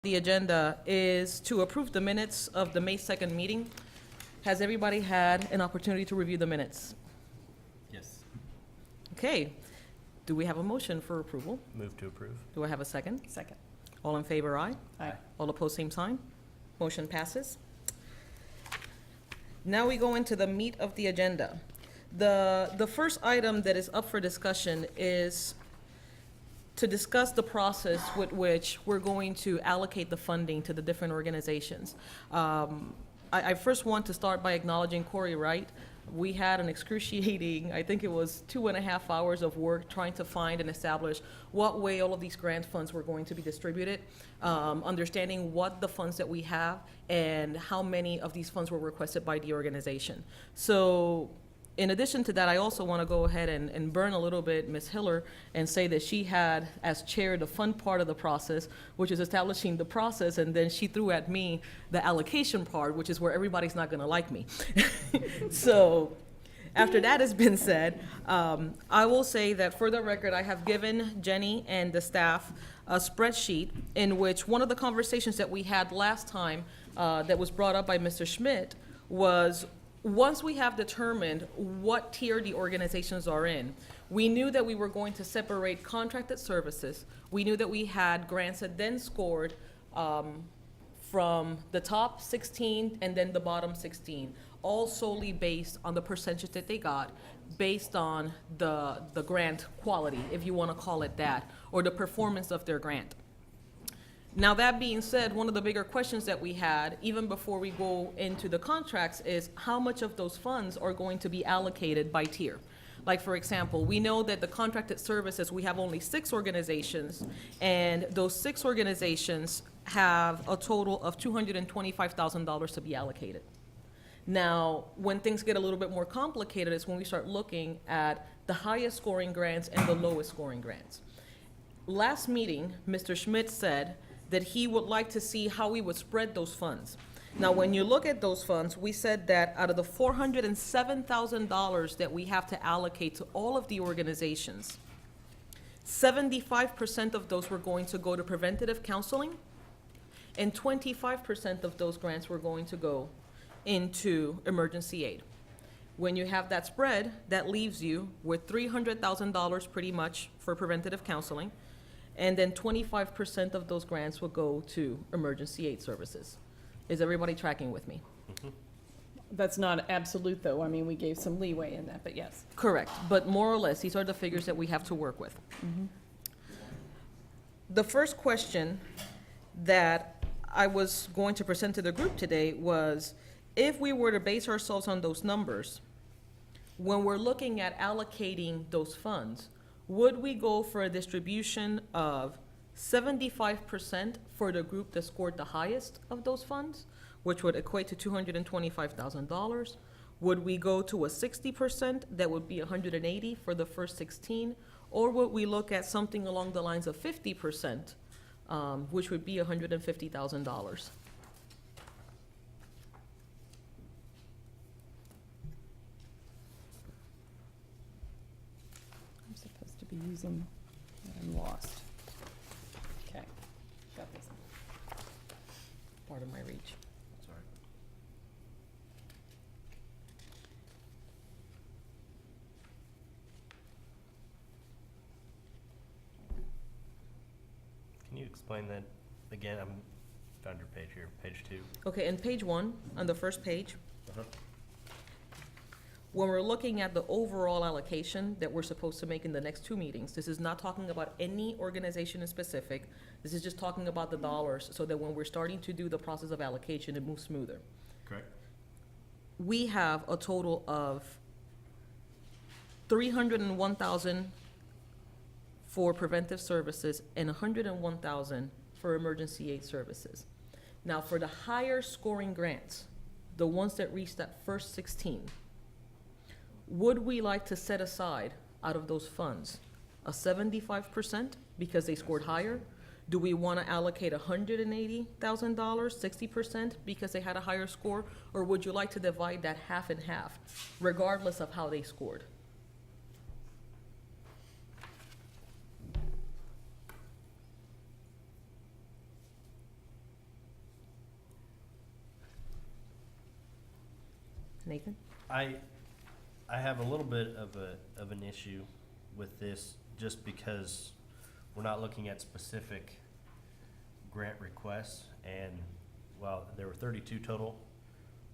The agenda is to approve the minutes of the May 2nd meeting. Has everybody had an opportunity to review the minutes? Yes. Okay. Do we have a motion for approval? Move to approve. Do I have a second? Second. All in favor, aye. Aye. All opposed, same sign. Motion passes. Now we go into the meat of the agenda. The first item that is up for discussion is to discuss the process with which we're going to allocate the funding to the different organizations. I first want to start by acknowledging Corey Wright. We had an excruciating, I think it was 2.5 hours of work trying to find and establish what way all of these grant funds were going to be distributed, understanding what the funds that we have and how many of these funds were requested by the organization. So in addition to that, I also want to go ahead and burn a little bit Ms. Hiller and say that she had as chair the fun part of the process, which is establishing the process, and then she threw at me the allocation part, which is where everybody's not going to like me. So after that has been said, I will say that for the record, I have given Jenny and the staff a spreadsheet in which one of the conversations that we had last time that was brought up by Mr. Schmidt was, once we have determined what tier the organizations are in, we knew that we were going to separate contracted services. We knew that we had grants that then scored from the top 16 and then the bottom 16, all solely based on the percentage that they got, based on the grant quality, if you want to call it that, or the performance of their grant. Now, that being said, one of the bigger questions that we had, even before we go into the contracts, is how much of those funds are going to be allocated by tier? Like, for example, we know that the contracted services, we have only 6 organizations, and those 6 organizations have a total of $225,000 to be allocated. Now, when things get a little bit more complicated is when we start looking at the highest scoring grants and the lowest scoring grants. Last meeting, Mr. Schmidt said that he would like to see how we would spread those funds. Now, when you look at those funds, we said that out of the $407,000 that we have to allocate to all of the organizations, 75% of those were going to go to preventative counseling, and 25% of those grants were going to go into emergency aid. When you have that spread, that leaves you with $300,000 pretty much for preventative counseling, and then 25% of those grants will go to emergency aid services. Is everybody tracking with me? Mm-hmm. That's not absolute, though. I mean, we gave some leeway in that, but yes. Correct, but more or less, these are the figures that we have to work with. The first question that I was going to present to the group today was, if we were to base ourselves on those numbers, when we're looking at allocating those funds, would we go for a distribution of 75% for the group that scored the highest of those funds, which would equate to $225,000? Would we go to a 60%, that would be $180,000 for the first 16? Or would we look at something along the lines of 50%, which would be $150,000? I'm supposed to be using what I'm lost. Okay, got this. Part of my reach. Sorry. Can you explain that again? I'm found your page here, page 2. Okay, in page 1, on the first page, Uh-huh. when we're looking at the overall allocation that we're supposed to make in the next 2 meetings, this is not talking about any organization in specific. This is just talking about the dollars, so that when we're starting to do the process of allocation, it moves smoother. Correct. We have a total of $301,000 for preventive services and $101,000 for emergency aid services. Now, for the higher scoring grants, the ones that reach that first 16, would we like to set aside out of those funds a 75% because they scored higher? Do we want to allocate $180,000, 60% because they had a higher score? Or would you like to divide that half and half, regardless of how they scored? Nathan? I have a little bit of an issue with this, just because we're not looking at specific grant requests, and, well, there were 32 total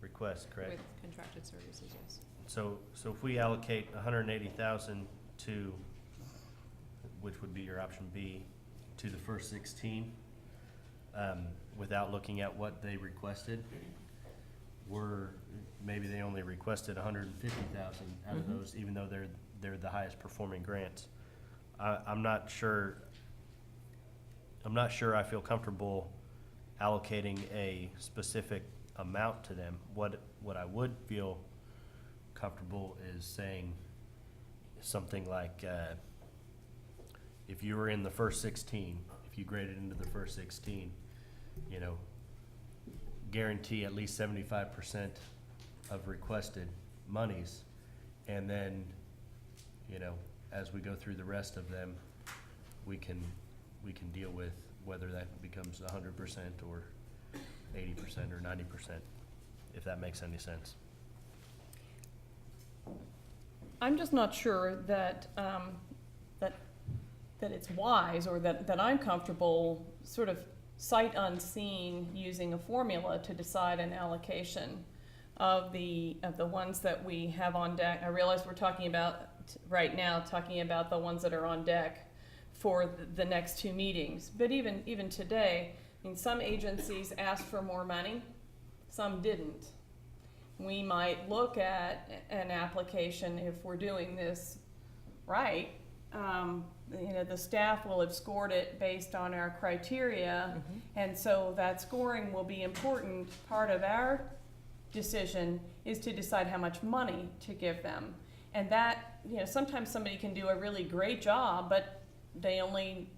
requests, correct? With contracted services, yes. So if we allocate 180,000 to, which would be your option B, to the first 16, without looking at what they requested, maybe they only requested 150,000 out of Mhm. those, even though they're the highest performing grants. I'm not sure I feel comfortable allocating a specific amount to them. What I would feel comfortable is saying something like, if you were in the first 16, if you graded into the first 16, you know, guarantee at least 75% of requested monies, and then, you know, as we go through the rest of them, we can deal with whether that becomes 100% or 80% or 90%, if that makes any sense. I'm just not sure that, that it's wise, or that I'm comfortable sort of sight unseen using a formula to decide an allocation of the ones that we have on deck. I realize we're talking about, right now, talking about the ones that are on deck for the next two meetings. But even today, I mean, some agencies asked for more money, some didn't. We might look at an application, if we're doing this right, you know, the staff will have scored it based on our criteria, Mhm. and so that scoring will be important. Part of our decision is to decide how much money to give them. And that, you know, sometimes somebody can do a really great job, but there's only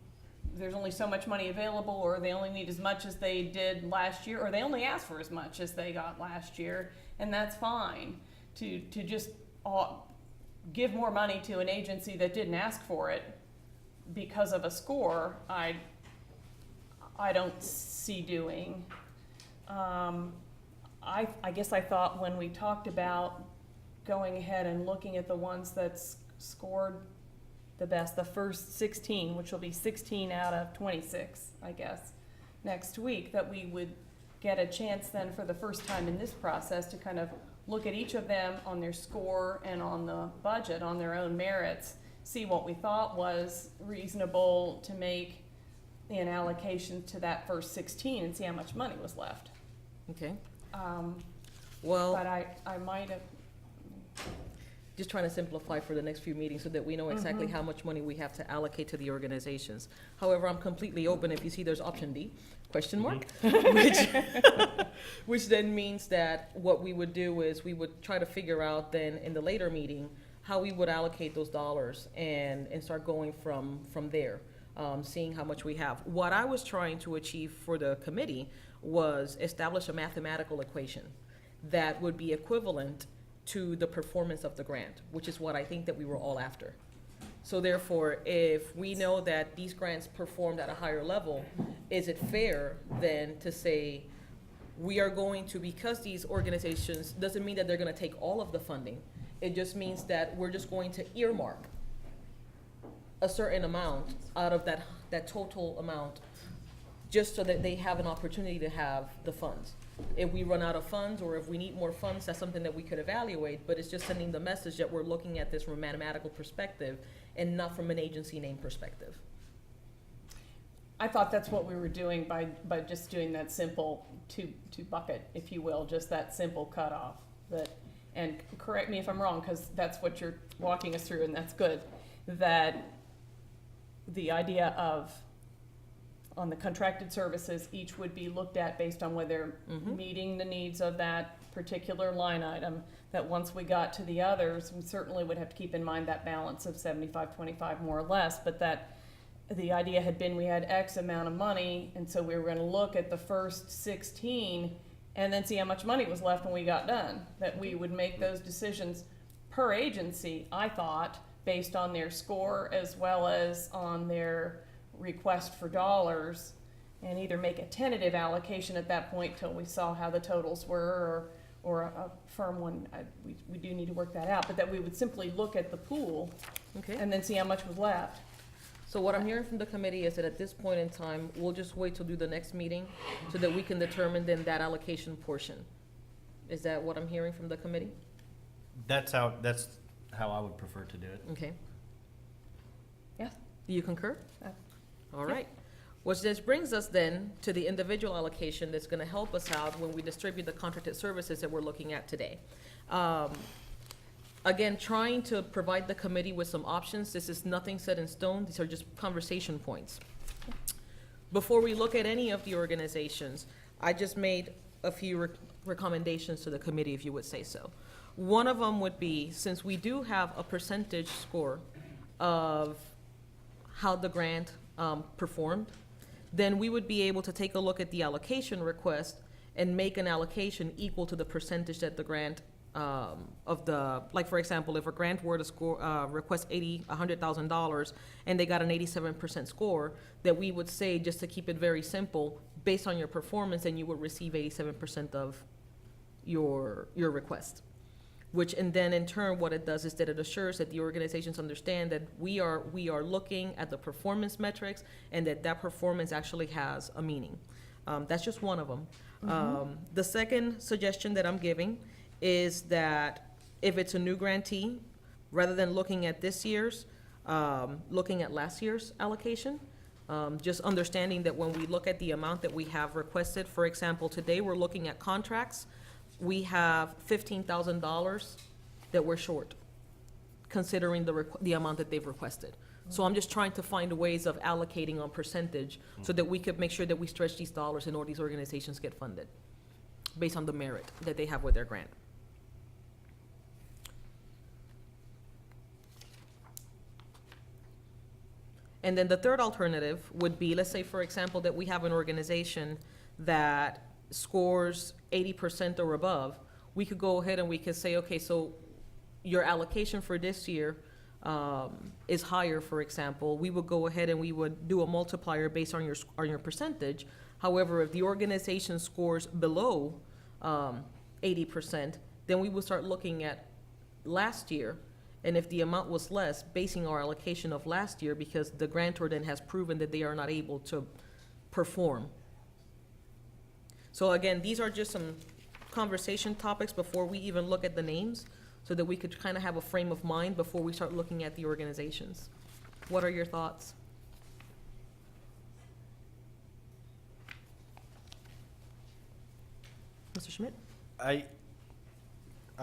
so much money available, or they only need as much as they did last year, or they only ask for as much as they got last year, and that's fine. To just give more money to an agency that didn't ask for it because of a score, I don't see doing. I guess I thought when we talked about going ahead and looking at the ones that scored the best, the first 16, which will be 16 out of 26, I guess, next week, that we would get a chance then for the first time in this process to kind of look at each of them on their score and on the budget, on their own merits, see what we thought was reasonable to make an allocation to that first 16, and see how much money was left. Okay, But well, I might have, just trying to simplify for the next few meetings so that we know exactly Mhm. how much money we have to allocate to the organizations. However, I'm completely open if you see there's option D, question mark, which then means that what we would do is we would try to figure out then in the later meeting how we would allocate those dollars and start going from there, seeing how much we have. What I was trying to achieve for the committee was establish a mathematical equation that would be equivalent to the performance of the grant, which is what I think that we were all after. So therefore, if we know that these grants performed at a higher level, is it fair then to say, we are going to, because these organizations, doesn't mean that they're gonna take all of the funding. It just means that we're just going to earmark a certain amount out of that total amount, just so that they have an opportunity to have the funds. If we run out of funds, or if we need more funds, that's something that we could evaluate, but it's just sending the message that we're looking at this from a mathematical perspective and not from an agency name perspective. I thought that's what we were doing by just doing that simple two bucket, if you will, just that simple cutoff. And correct me if I'm wrong, because that's what you're walking us through, and that's good, that the idea of, on the contracted services, each would be looked at based on whether meeting the needs of that particular line item, that once we got to the others, we certainly would have to keep in mind that balance of 75-25 more or less, but that the idea had been we had X amount of money, and so we were gonna look at the first 16 and then see how much money was left when we got done. That we would make those decisions per agency, I thought, based on their score as well as on their request for dollars, and either make a tentative allocation at that point till we saw how the totals were, or a firm one, we do need to work that out, but that we would simply look at the pool Okay? and then see how much was left. So what I'm hearing from the committee is that at this point in time, we'll just wait till do the next meeting so that we can determine then that allocation portion. Is that what I'm hearing from the committee? That's how I would prefer to do it. Okay. Yeah. Do you concur? Uh, All right. Which this brings us then to the individual allocation that's gonna help us out when we distribute the contracted services that we're looking at today. Again, trying to provide the committee with some options. This is nothing set in stone. These are just conversation points. Before we look at any of the organizations, I just made a few recommendations to the committee, if you would say so. One of them would be, since we do have a percentage score of how the grant performed, then we would be able to take a look at the allocation request and make an allocation equal to the percentage that the grant of the, like, for example, if a grant were to score, request $100,000 and they got an 87% score, that we would say, just to keep it very simple, based on your performance, then you would receive 87% of your request. Which, and then in turn, what it does is that it assures that the organizations understand that we are looking at the performance metrics and that performance actually has a meaning. That's just one of them. The second suggestion that I'm giving is that if it's a new grantee, rather than looking at this year's, looking at last year's allocation, just understanding that when we look at the amount that we have requested, for example, today we're looking at contracts, we have $15,000 that we're short, considering the amount that they've requested. So I'm just trying to find ways of allocating on percentage so that we could make sure that we stretch these dollars and all these organizations get funded based on the merit that they have with their grant. And then the third alternative would be, let's say, for example, that we have an organization that scores 80% or above. We could go ahead and we could say, okay, so your allocation for this year is higher, for example. We would go ahead and we would do a multiplier based on your percentage. However, if the organization scores below 80%, then we would start looking at last year. And if the amount was less, basing our allocation of last year, because the grantor then has proven that they are not able to perform. So again, these are just some conversation topics before we even look at the names, so that we could kind of have a frame of mind before we start looking at the organizations. What are your thoughts? Mr. Schmidt? I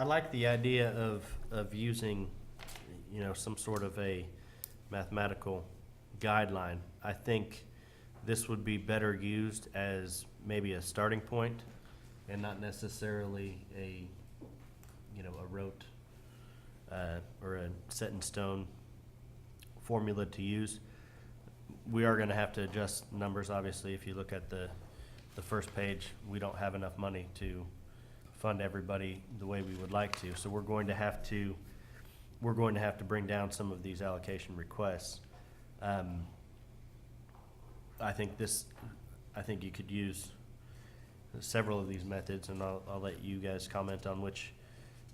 like the idea of using, some sort of a mathematical guideline. I think this would be better used as maybe a starting point and not necessarily a rote or a set in stone formula to use. We are gonna have to adjust numbers, obviously. If you look at the first page, we don't have enough money to fund everybody the way we would like to. So we're going to have to bring down some of these allocation requests. I think you could use several of these methods, and I'll let you guys comment on which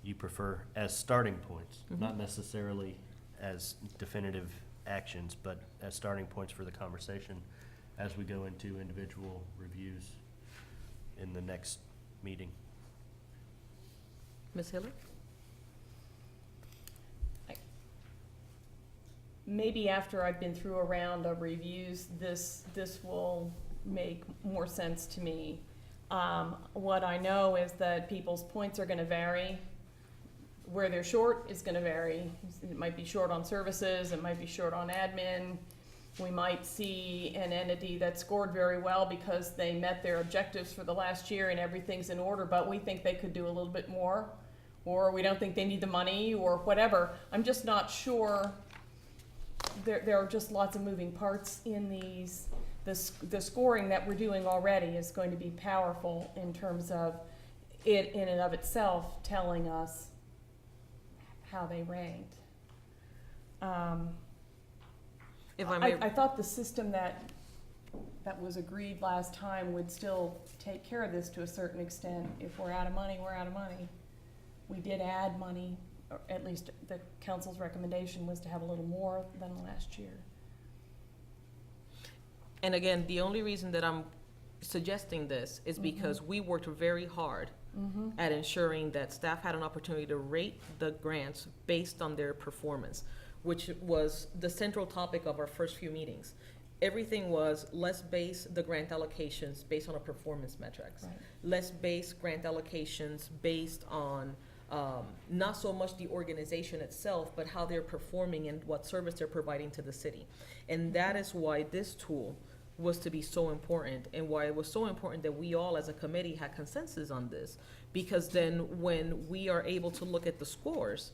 you prefer as starting points, not necessarily as definitive actions, but as starting points for the conversation as we go into individual reviews in the next meeting. Ms. Hiller? Maybe after I've been through a round of reviews, this will make more sense to me. What I know is that people's points are gonna vary. Where they're short is gonna vary. It might be short on services, it might be short on admin. We might see an entity that scored very well because they met their objectives for the last year and everything's in order, but we think they could do a little bit more, or we don't think they need the money, or whatever. I'm just not sure. There are just lots of moving parts in these. The scoring that we're doing already is going to be powerful in terms of it in and of itself telling us how they ranked. If I may, I thought the system that that was agreed last time would still take care of this to a certain extent. If we're out of money, we're out of money. We did add money, or at least the council's recommendation was to have a little more than last year. And again, the only reason that I'm suggesting this is because we worked very hard at ensuring that staff had an opportunity to rate the grants based on their performance, which was the central topic of our first few meetings. Everything was, let's base the grant allocations based on a performance metrics. Right. Let's base grant allocations based on not so much the organization itself, but how they're performing and what service they're providing to the city. And that is why this tool was to be so important, and why it was so important that we all as a committee had consensus on this. Because then when we are able to look at the scores,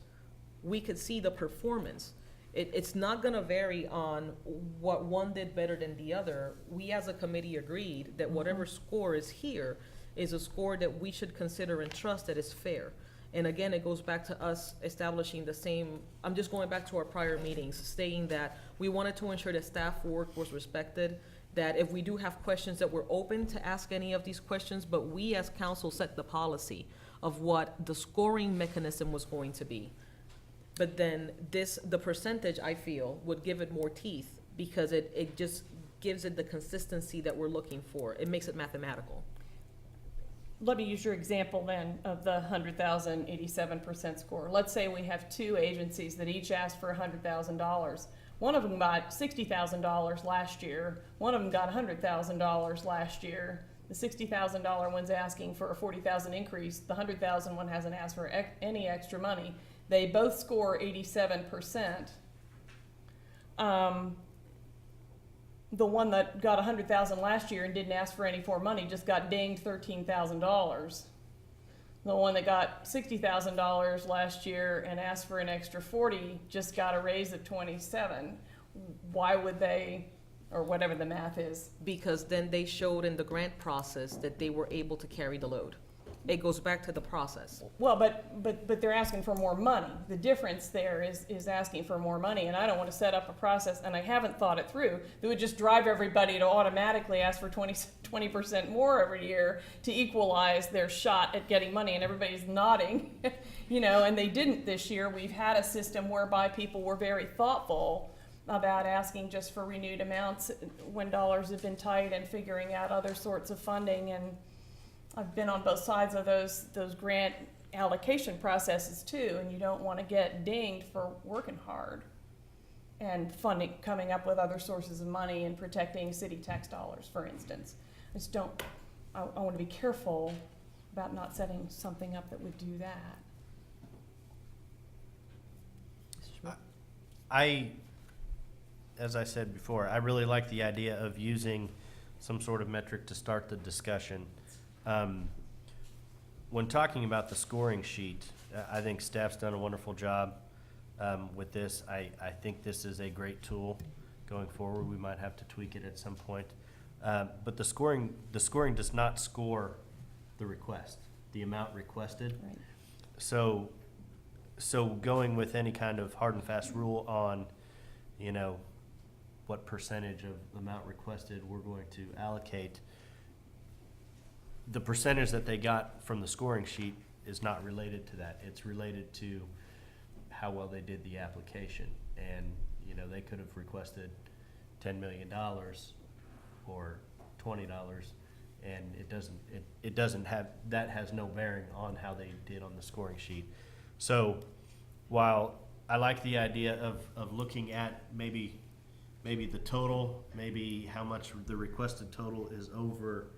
we could see the performance. It's not gonna vary on what one did better than the other. We as a committee agreed that whatever score is here is a score that we should consider and trust that is fair. And again, it goes back to us establishing the same, I'm just going back to our prior meetings, stating that we wanted to ensure that staff work was respected, that if we do have questions, that we're open to ask any of these questions, but we as council set the policy of what the scoring mechanism was going to be. But then the percentage, I feel, would give it more teeth, because it just gives it the consistency that we're looking for. It makes it mathematical. Let me use your example then of the 100,000, 87% score. Let's say we have two agencies that each asked for $100,000. One of them got $60,000 last year. One of them got $100,000 last year. The $60,000 one's asking for a $40,000 increase. The $100,000 one hasn't asked for any extra money. They both score 87%. The one that got $100,000 last year and didn't ask for any more money just got dinged $13,000. The one that got $60,000 last year and asked for an extra 40 just got a raise of 27. Why would they, or whatever the math is? Because then they showed in the grant process that they were able to carry the load. It goes back to the process. Well, but they're asking for more money. The difference there is asking for more money, and I don't want to set up a process, and I haven't thought it through, that would just drive everybody to automatically ask for 20% more every year to equalize their shot at getting money, and everybody's nodding, you know, and they didn't this year. We've had a system whereby people were very thoughtful about asking just for renewed amounts when dollars have been tight, and figuring out other sorts of funding. And I've been on both sides of those grant allocation processes too, and you don't want to get dinged for working hard and funding, coming up with other sources of money and protecting city tax dollars, for instance. I just don't, I want to be careful about not setting something up that would do that. As I said before, I really like the idea of using some sort of metric to start the discussion. When talking about the scoring sheet, I think staff's done a wonderful job with this. I think this is a great tool going forward. We might have to tweak it at some point. But the scoring does not score the request, the amount requested. Right. So going with any kind of hard and fast rule on, you know, what percentage of the amount requested we're going to allocate, the percentage that they got from the scoring sheet is not related to that. It's related to how well they did the application. And, you know, they could have requested $10 million or $20, and it doesn't have, that has no bearing on how they did on the scoring sheet. So while I like the idea of looking at maybe the total, maybe how much the requested total is over,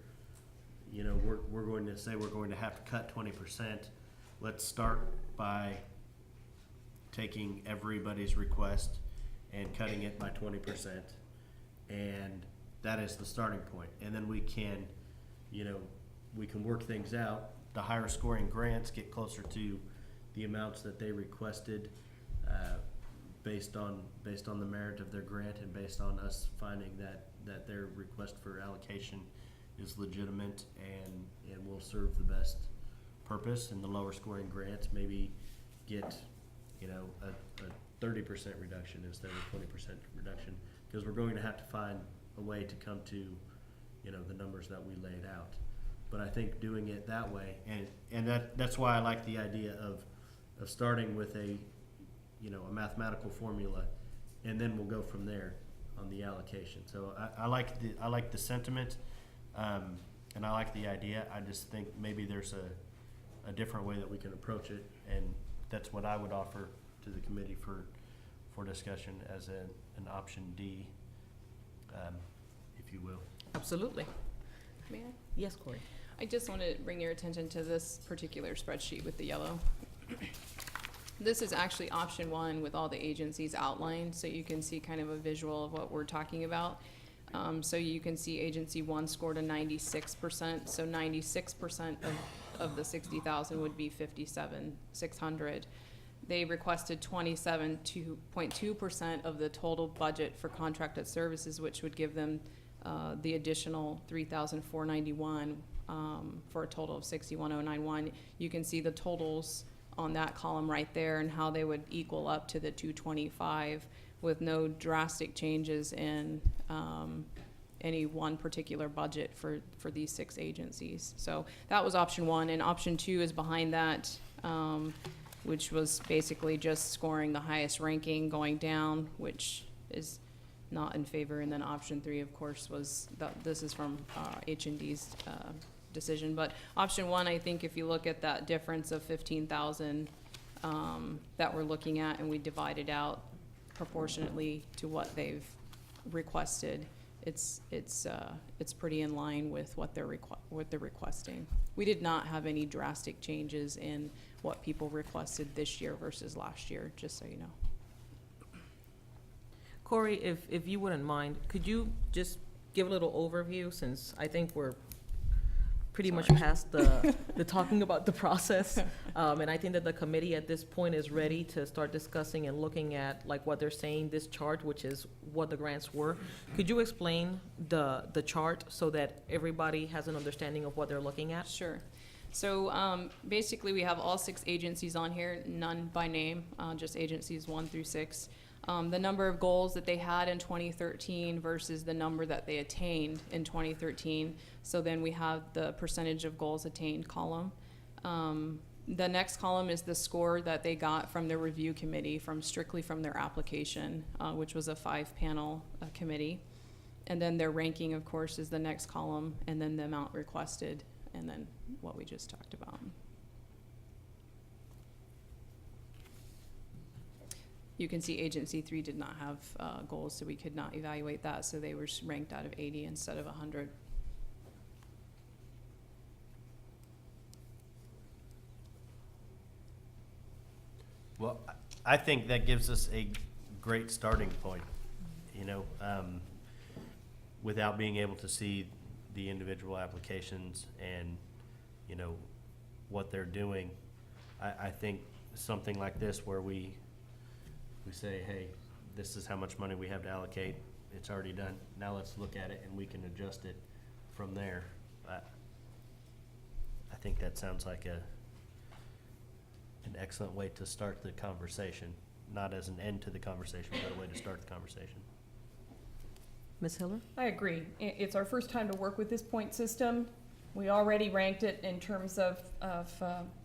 you know, we're going to say we're going to have to cut 20%. Let's start by taking everybody's request and cutting it by 20%. And that is the starting point. And then we can, you know, we can work things out. The higher scoring grants get closer to the amounts that they requested, based on the merit of their grant, and based on us finding that their request for allocation is legitimate and will serve the best purpose. And the lower scoring grants maybe get, you know, a 30% reduction instead of 20% reduction, because we're going to have to find a way to come to you know, the numbers that we laid out. But I think doing it that way, and that's why I like the idea of starting with a, you know, a mathematical formula, and then we'll go from there on the allocation. So I like the sentiment, and I like the idea. I just think maybe there's a different way that we can approach it, and that's what I would offer to the committee for discussion as an option D, if you will. Absolutely. May I? Yes, Corey. I just want to bring your attention to this particular spreadsheet with the yellow. This is actually option 1 with all the agencies outlined, so you can see kind of a visual of what we're talking about. So you can see agency 1 scored a 96%, so 96% of the 60,000 would be 57,600. They requested 27.2% of the total budget for contracted services, which would give them the additional 3,491 for a total of 61,091. You can see the totals on that column right there and how they would equal up to the 225 with no drastic changes in any one particular budget for these 6 agencies. So that was option 1, and option 2 is behind that, which was basically just scoring the highest ranking going down, which is not in favor. And then option 3, of course, was this is from H&D's decision. But option 1, I think if you look at that difference of 15,000 that we're looking at, and we divide it out proportionately to what they've requested, it's pretty in line with what they're requesting. We did not have any drastic changes in what people requested this year versus last year, just so you know. Corey, if you wouldn't mind, could you just give a little overview, since I think we're pretty much past the talking about the process. And I think that the committee at this point is ready to start discussing and looking at like what they're saying, this chart, which is what the grants were. Could you explain the chart so that everybody has an understanding of what they're looking at? Sure. So basically we have all 6 agencies on here, none by name, just agencies 1 through 6. The number of goals that they had in 2013 versus the number that they attained in 2013. So then we have the percentage of goals attained column. The next column is the score that they got from the review committee, strictly from their application, which was a 5-panel committee. And then their ranking, of course, is the next column, and then the amount requested, and then what we just talked about. You can see agency 3 did not have goals, so we could not evaluate that, so they were ranked out of 80 instead of 100. Well, I think that gives us a great starting point, you know, without being able to see the individual applications and, you know, what they're doing. I think something like this where we say, hey, this is how much money we have to allocate. It's already done. Now let's look at it and we can adjust it from there. I think that sounds like an excellent way to start the conversation, not as an end to the conversation, but a way to start the conversation. Ms. Hiller? I agree. It's our first time to work with this point system. We already ranked it in terms of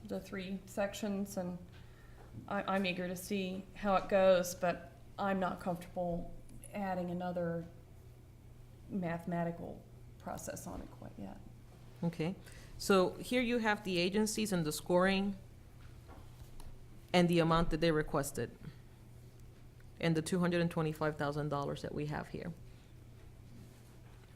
the 3 sections, and I'm eager to see how it goes, but I'm not comfortable adding another mathematical process on it quite yet. Okay, so here you have the agencies and the scoring and the amount that they requested and the $225,000 that we have here.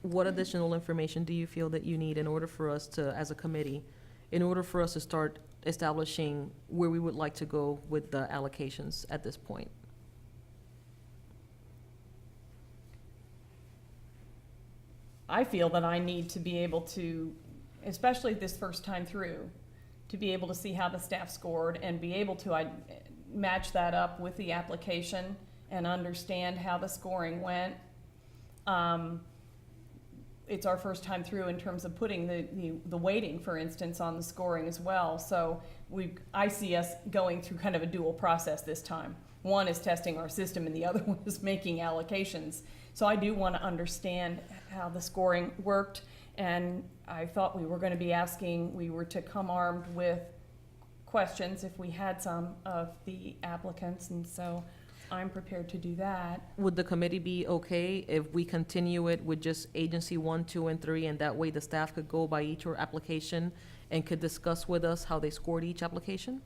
What additional information do you feel that you need in order for us to, as a committee, in order for us to start establishing where we would like to go with the allocations at this point? I feel that I need to be able to, especially this first time through, to be able to see how the staff scored and be able to match that up with the application and understand how the scoring went. It's our first time through in terms of putting the weighting, for instance, on the scoring as well. So I see us going through kind of a dual process this time. one is testing our system and the other one is making allocations. So I do want to understand how the scoring worked, and I thought we were going to be asking, we were to come armed with questions if we had some of the applicants, and so I'm prepared to do that. Would the committee be okay if we continue it with just agency 1, 2, and 3, and that way the staff could go by each application and could discuss with us how they scored each application?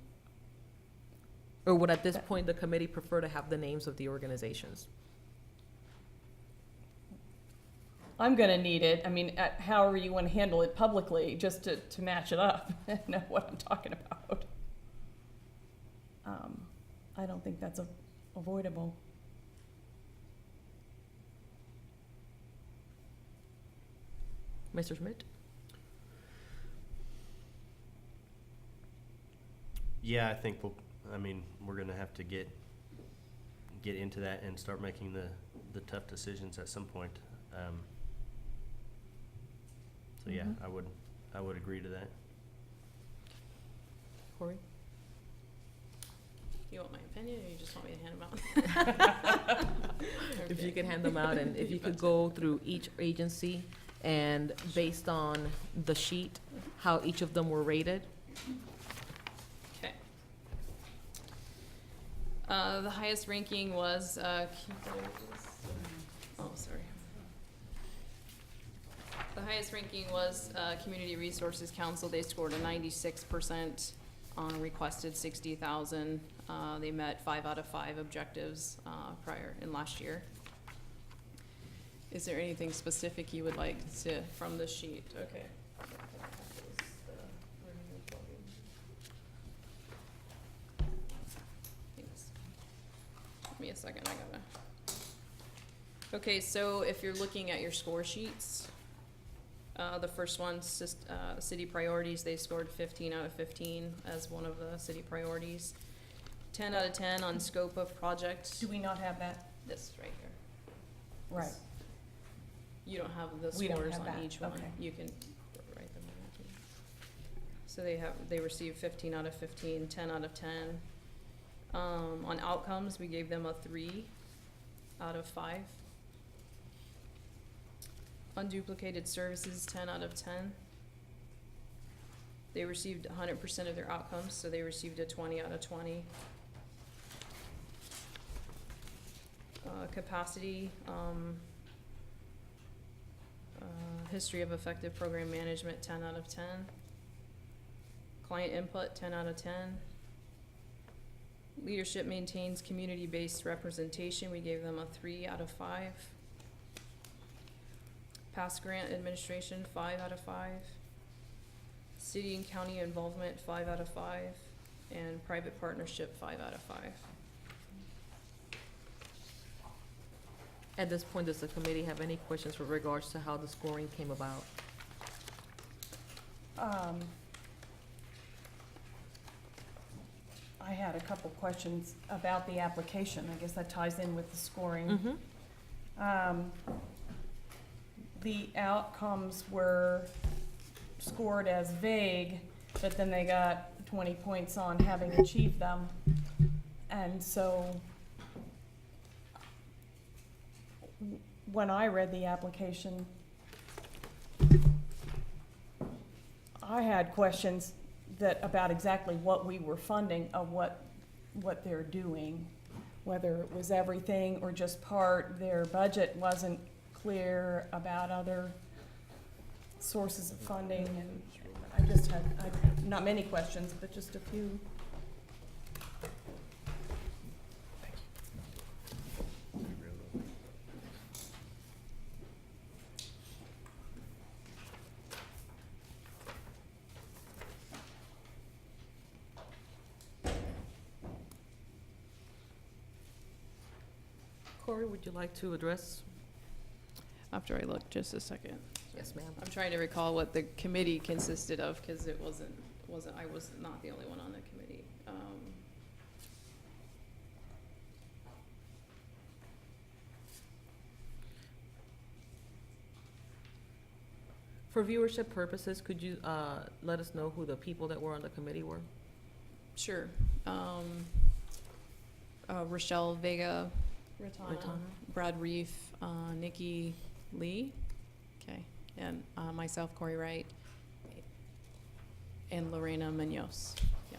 Or would at this point the committee prefer to have the names of the organizations? I'm gonna need it, I mean, however you want to handle it publicly, just to match it up and know what I'm talking about. I don't think that's avoidable. Mr. Schmidt? Yeah, I think we're gonna have to get into that and start making the tough decisions at some point. So yeah, Mhm. I would agree to that. Corey? You want my opinion, or you just want me to hand them out? If you Okay. could hand them out, and if you could go through each agency and based on the sheet, how each of them were rated? Okay. The highest ranking was, oh, sorry. The highest ranking was, Community Resources Council. They scored a 96% on requested 60,000. They met 5 out of 5 objectives, last year. Is there anything specific you would like to, from the sheet? Okay. Thanks. Give me a second, I gotta. Okay, so if you're looking at your score sheets, the first one, city priorities, they scored 15 out of 15 as one of the city priorities. 10 out of 10 on scope of project. Do we not have that? This right here. Right. You don't have the We don't scores have on that, each one. okay. You can write them down. So they received 15 out of 15, 10 out of 10. On outcomes, we gave them a 3 out of 5. Unduplicated services, 10 out of 10. They received 100% of their outcomes, so they received a 20 out of 20. Capacity, history of effective program management, 10 out of 10. Client input, 10 out of 10. Leadership maintains community-based representation, we gave them a 3 out of 5. Past grant administration, 5 out of 5. City and county involvement, 5 out of 5. And private partnership, 5 out of 5. At this point, does the committee have any questions with regards to how the scoring came about? I had a couple questions about the application. I guess that ties in with the scoring. Mm-hmm. The outcomes were scored as vague, but then they got 20 points on having achieved them. And so when I read the application, I had questions about exactly what we were funding of what they're doing, whether it was everything or just part. Their budget wasn't clear about other sources of funding, and I just had, not many questions, but just a few. Corey, would you like to address? After I look, just a second. Yes, ma'am. I'm trying to recall what the committee consisted of, because I was not the only one on the committee. For viewership purposes, could you let us know who the people that were on the committee were? Sure. Rochelle Vega, Ratana. Brad Reef, Nikki Lee, okay, and myself, Corey Wright, and Lorena Munoz. Yeah.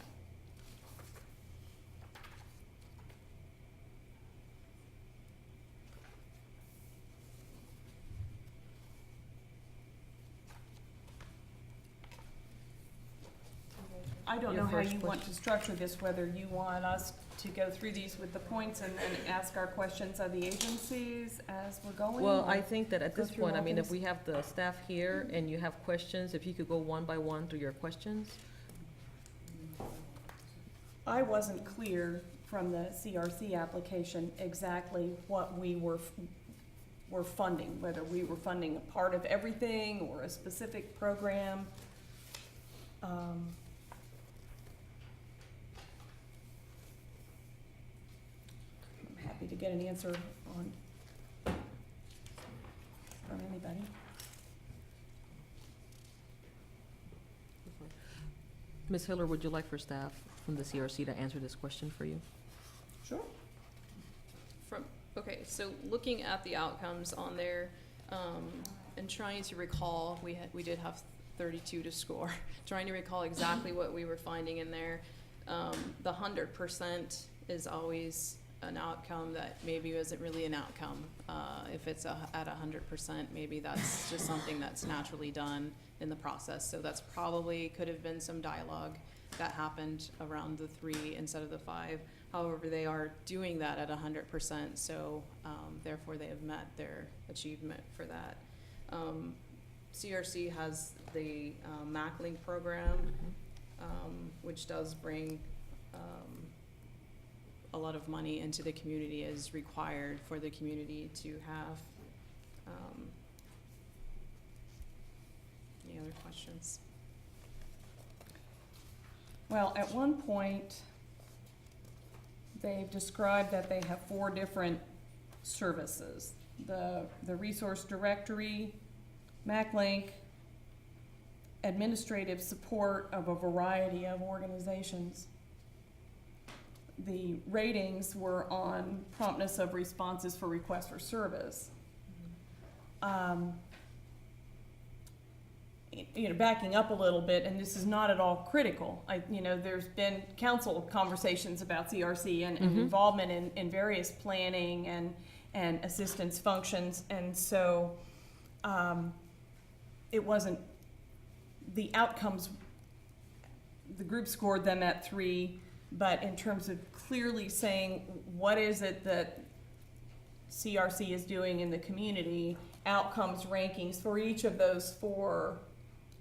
I don't Your know how first you want question. to structure this, whether you want us to go through these with the points and then ask our questions of the agencies as we're going. Well, or I think that at go this through point, I all mean, if these? we have the staff here and you have questions, if you could go one by one through your questions. I wasn't clear from the CRC application exactly what we were funding, whether we were funding a part of everything or a specific program. I'm happy to get an answer on, from anybody. Ms. Hiller, would you like for staff from the CRC to answer this question for you? Sure. Okay, so looking at the outcomes on there, and trying to recall, we did have 32 to score, trying to recall exactly what we were finding in there. The 100% is always an outcome that maybe isn't really an outcome. If it's at 100%, maybe that's just something that's naturally done in the process. So that's probably could have been some dialogue that happened around the 3 instead of the 5. However, they are doing that at 100%, so therefore they have met their achievement for that. CRC has the MacLink program, which does bring a lot of money into the community, is required for the community to have. Any other questions? Well, at one point, they've described that they have 4 different services. The resource directory, MacLink, administrative support of a variety of organizations. The ratings were on promptness of responses for requests for service. Backing up a little bit, and this is not at all critical. There's been council conversations about CRC and involvement in various planning and assistance functions, and so it wasn't the outcomes. The group scored them at 3, but in terms of clearly saying what is it that CRC is doing in the community, outcomes rankings for each of those 4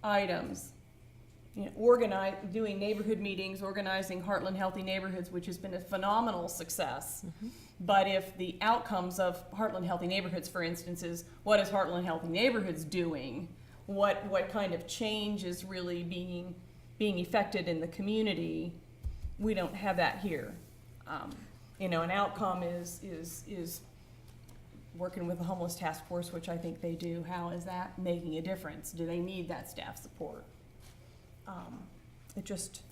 items. Doing neighborhood meetings, organizing Heartland Healthy Neighborhoods, which has been a phenomenal success. But if the outcomes of Heartland Healthy Neighborhoods, for instance, is what is Heartland Healthy Neighborhoods doing? What kind of change is really being effected in the community? We don't have that here. An outcome is working with the homeless task force, which I think they do. How is that making a difference? Do they need that staff support? It just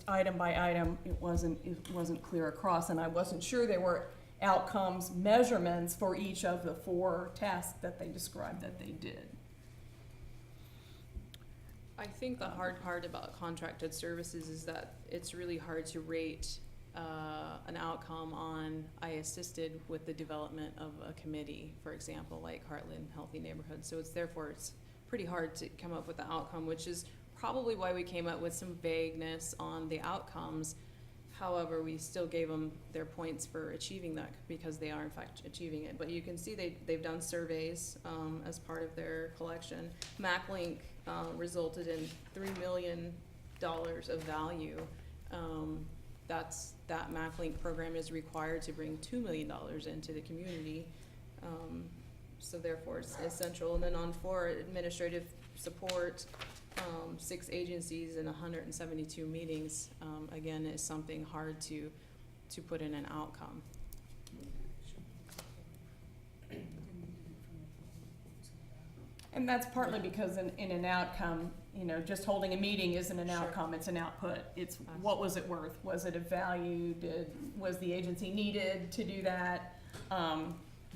item by item, it wasn't clear across, and I wasn't sure there were outcomes measurements for each of the 4 tasks that they described that they did. I think the hard part about contracted services is that it's really hard to rate an outcome on I assisted with the development of a committee, for example, like Heartland Healthy Neighborhood. So it's pretty hard to come up with the outcome, which is probably why we came up with some vagueness on the outcomes. However, we still gave them their points for achieving that because they are in fact achieving it. But you can see they've done surveys as part of their collection. MacLink resulted in $3 million of value. That MacLink program is required to bring $2 million into the community. So therefore it's essential. And then on 4, administrative support, 6 agencies and 172 meetings, again, is something hard to put in an outcome. And that's partly because in an outcome, you know, just holding a meeting isn't an Sure. outcome, it's an output. It's what was it worth? Was it of value? Was the agency needed to do that?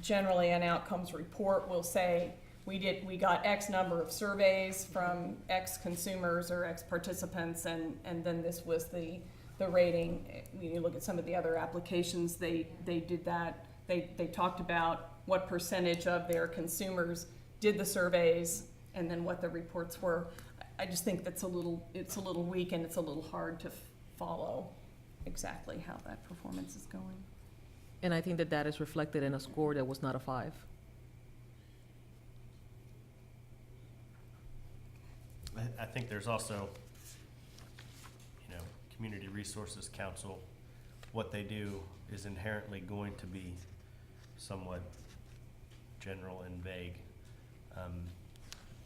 Generally, an outcomes report will say, we got X number of surveys from X consumers or X participants, and then this was the rating. When you look at some of the other applications, they did that. They talked about what percentage of their consumers did the surveys, and then what the reports were. I just think it's a little weak, and it's a little hard to follow exactly how that performance is going. And I think that that is reflected in a score that was not a 5. I think there's also, you know, Community Resources Council, what they do is inherently going to be somewhat general and vague,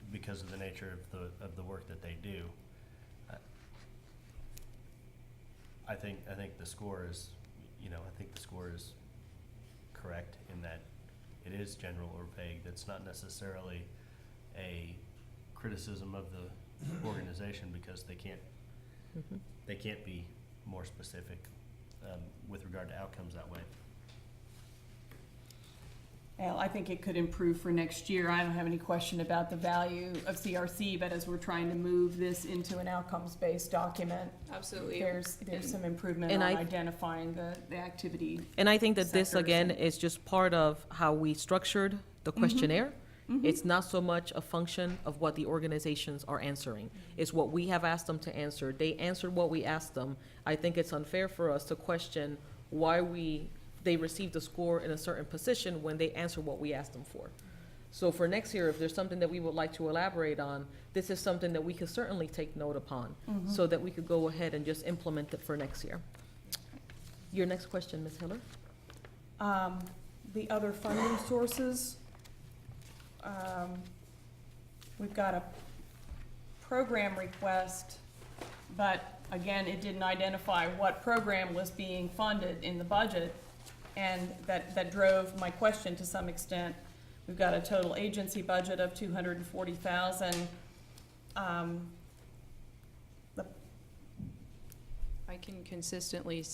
because of the nature of the work that they do. I think the score is, you know, I think the score is correct in that it is general or vague. That's not necessarily a criticism of the organization, because they can't be more specific with regard to outcomes that way. Well, I think it could improve for next year. I don't have any question about the value of CRC, but as we're trying to move this into an outcomes-based document, Absolutely. there's some improvement And on I- identifying the activity. And I think that this, Sectors again, and- is just part of how we structured the questionnaire. Mhm. It's not so much a function of what the organizations are answering. It's what we have asked them to answer. They answered what we asked them. I think it's unfair for us to question why they received a score in a certain position when they answer what we asked them for. So for next year, if there's something that we would like to elaborate on, this is something that we could certainly take note upon, so that we could go ahead and just implement it for next year. Your next question, Ms. Hiller? The other funding sources, we've got a program request, but again, it didn't identify what program was being funded in the budget, and that drove my question to some extent. We've got a total agency budget of $240,000. I can consistently,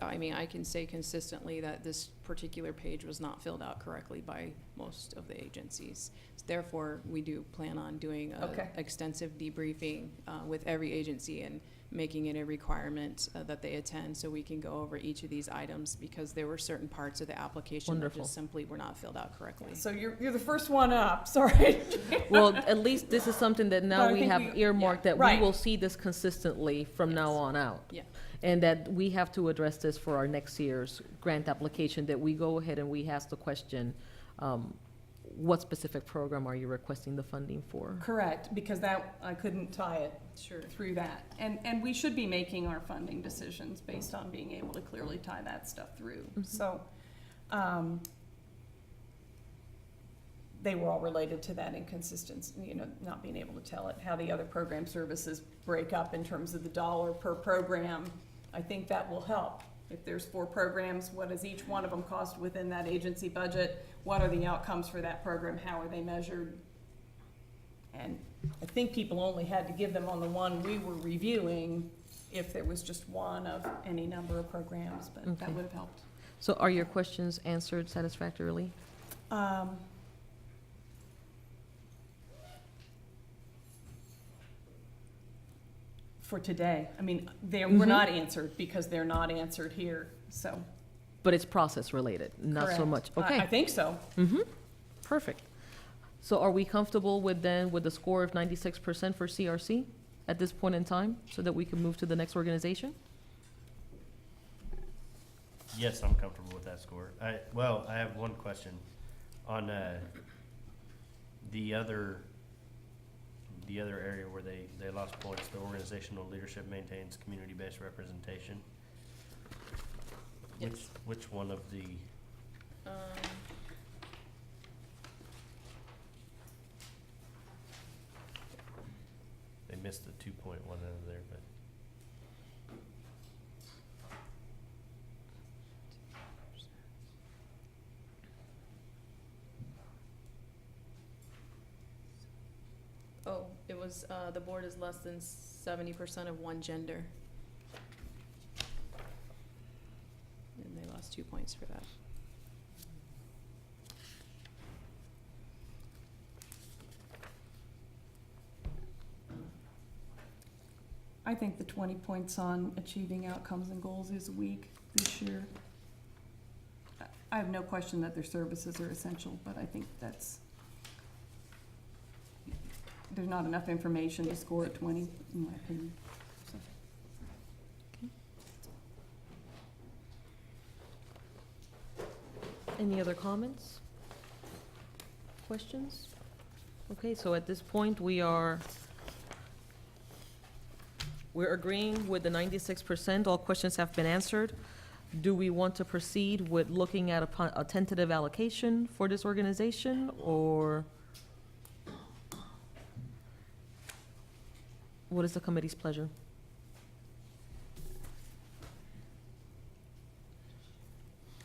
I can say consistently that this particular page was not filled out correctly by most of the agencies. Therefore, we do plan on doing Okay. a extensive debriefing with every agency and making it a requirement that they attend, so we can go over each of these items, because there were certain parts of the application that Wonderful. just simply were not filled out correctly. So you're the first one up, sorry. Well, at least this is something that But now I we think have earmarked, that we Right. will see this consistently from now Yes. on out. Yeah. And that we have to address this for our next year's grant application, that we go ahead and we ask the question, what specific program are you requesting the funding for? Correct, because that, I couldn't tie it Sure. through that. And we should be making our funding decisions based on being able to clearly tie that stuff through. So, they were all related to that inconsistency, you know, not being able to tell it, how the other program services break up in terms of the dollar per program. I think that will help. If there's 4 programs, what does each one of them cost within that agency budget? What are the outcomes for that program? How are they measured? And I think people only had to give them on the one we were reviewing if there was just one of any number of programs, but that Okay. would have helped. So are your questions answered satisfactorily? For today, I mean, they were not answered because they're not answered here, so. But it's process related, not so correct. much, I okay, think so. perfect. So are we comfortable with the score of 96% for CRC at this point in time, so that we can move to the next organization? Yes, I'm comfortable with that score. I have one question on the other area where they lost points. The organizational leadership maintains community-based representation. Yes. Which one of the, they missed the 2.1 out of there, but. It was, the board is less than 70% of one gender. And they lost 2 points for that. I think the 20 points on achieving outcomes and goals is weak this year. I have no question that their services are essential, but I think there's not enough information to score at 20, in my opinion. So. Any other comments? Questions? Okay, so at this point, we're agreeing with the 96%. All questions have been answered. Do we want to proceed with looking at a tentative allocation for this organization, or what is the committee's pleasure?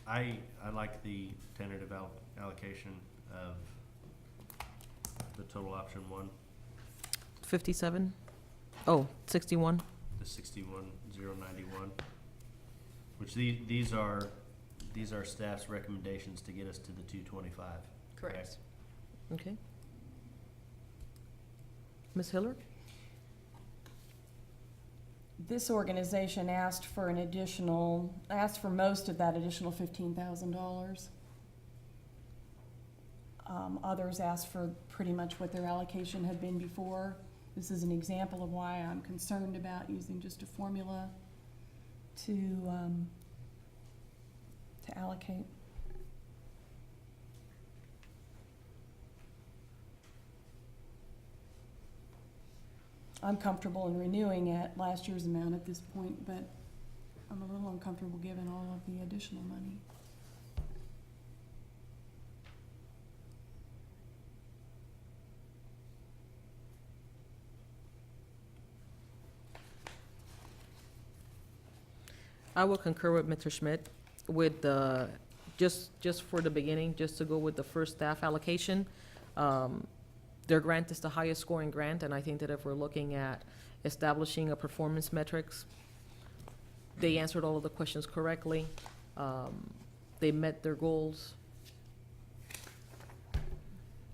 I like the tentative allocation of the total option one, 57? Oh, 61? the 61,091, which these are staff's recommendations to get us to the 225. Correct. Okay. Ms. Hiller? This organization asked for most of that additional $15,000. Others asked for pretty much what their allocation had been before. This is an example of why I'm concerned about using just a formula to allocate. I'm comfortable in renewing at last year's amount at this point, but I'm a little uncomfortable given all of the additional money. I will concur with Mr. Schmidt with the, just for the beginning, just to go with the first staff allocation. Their grant is the highest scoring grant, and I think that if we're looking at establishing a performance metrics, they answered all of the questions correctly. They met their goals.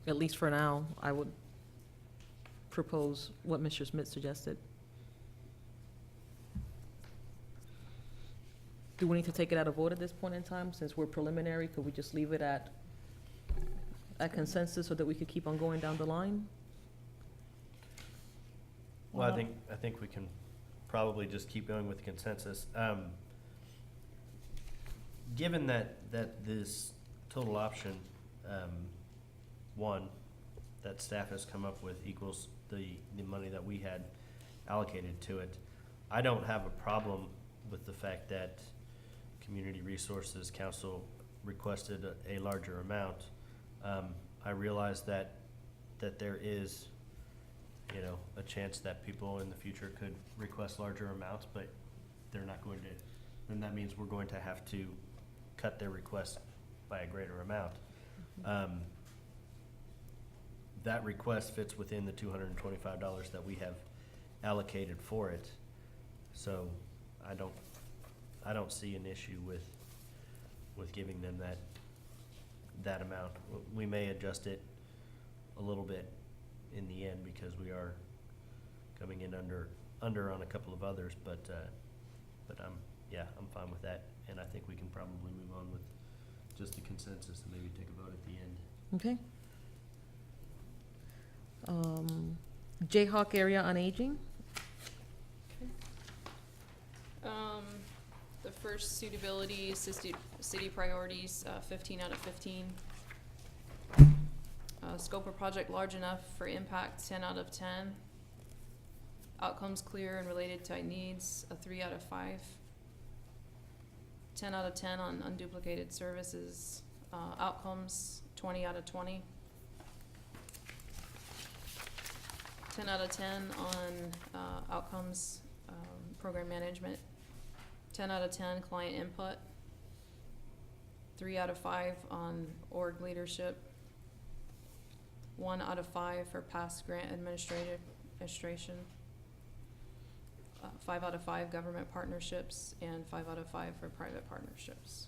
At least for now, I would propose what Mr. Schmidt suggested. Do we need to take it out of vote at this point in time? Since we're preliminary, could we just leave it at consensus so that we could keep on going down the line? Well, I think we can probably just keep going with the consensus. Given that this total option one that staff has come up with equals the money that we had allocated to it, I don't have a problem with the fact that Community Resources Council requested a larger amount. I realize that there is, a chance that people in the future could request larger amounts, but they're not going to, then that means we're going to have to cut their request by a greater amount. That request fits within the $225 that we have allocated for it. So I don't see an issue with giving them that amount. We may adjust it a little bit in the end because we are coming in under on a couple of others, but I'm fine with that, and I think we can probably move on with just the consensus and maybe take a vote at the end. Okay. Jayhawk Area on Aging? The first suitability, assisted city priorities, 15 out of 15. Scope of project large enough for impact, 10 out of 10. Outcomes clear and related to needs, a 3 out of 5. 10 out of 10 on unduplicated services. Outcomes, 20 out of 20. 10 out of 10 on outcomes, program management. 10 out of 10 client input. 3 out of 5 on org leadership. 1 out of 5 for past grant administration. 5 out of 5 government partnerships, and 5 out of 5 for private partnerships.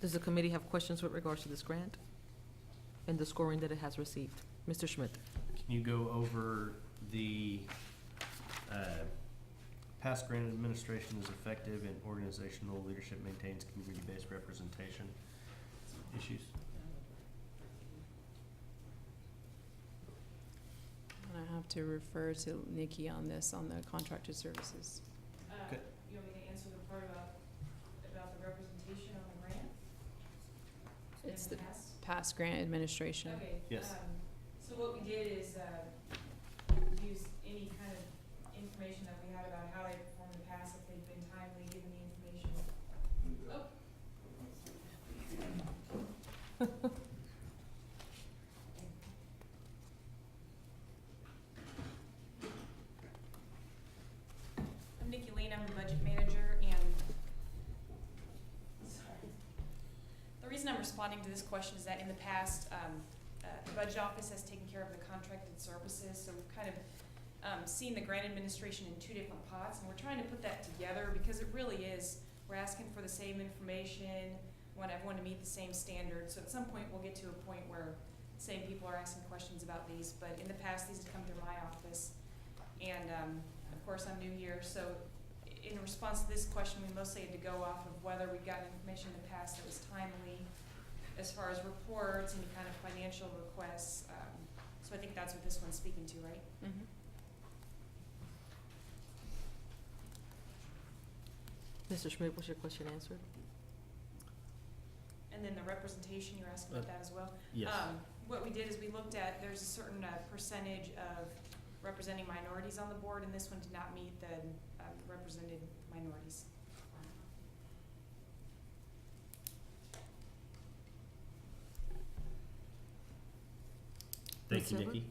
Does the committee have questions with regards to this grant and the scoring that it has received? Mr. Schmidt? Can you go over the past grant administration is effective and organizational leadership maintains community-based representation issues? And I have to refer to Nikki on this, on the contracted services. Okay. You want me to answer the part about the representation on the grant? It's In the past? past grant administration. Okay. Yes. So what we did is, use any kind of information that we had about how they performed in the past, if they've been timely given the information. Oh. I'm Nikki Lean, I'm the budget manager, and sorry. The reason I'm responding to this question is that in the past, the budget office has taken care of the contracted services, so we've kind of seen the grant administration in 2 different pots, and we're trying to put that together because it really is, we're asking for the same information, want everyone to meet the same standards. So at some point, we'll get to a point where the same people are asking questions about these, but in the past, these have come through my office. And of course, I'm new here, so in response to this question, we mostly had to go off of whether we've gotten information in the past that was timely as far as reports, any kind of financial requests. So I think that's what this one's speaking to, right? Mhm. Mr. Schmidt, was your question answered? And then the representation, you're asking about that as well? Yes. What we did is we looked at, there's a certain percentage of representing minorities on the board, and this one did not meet the represented minorities. Thank Ms. you, Silver? Nikki.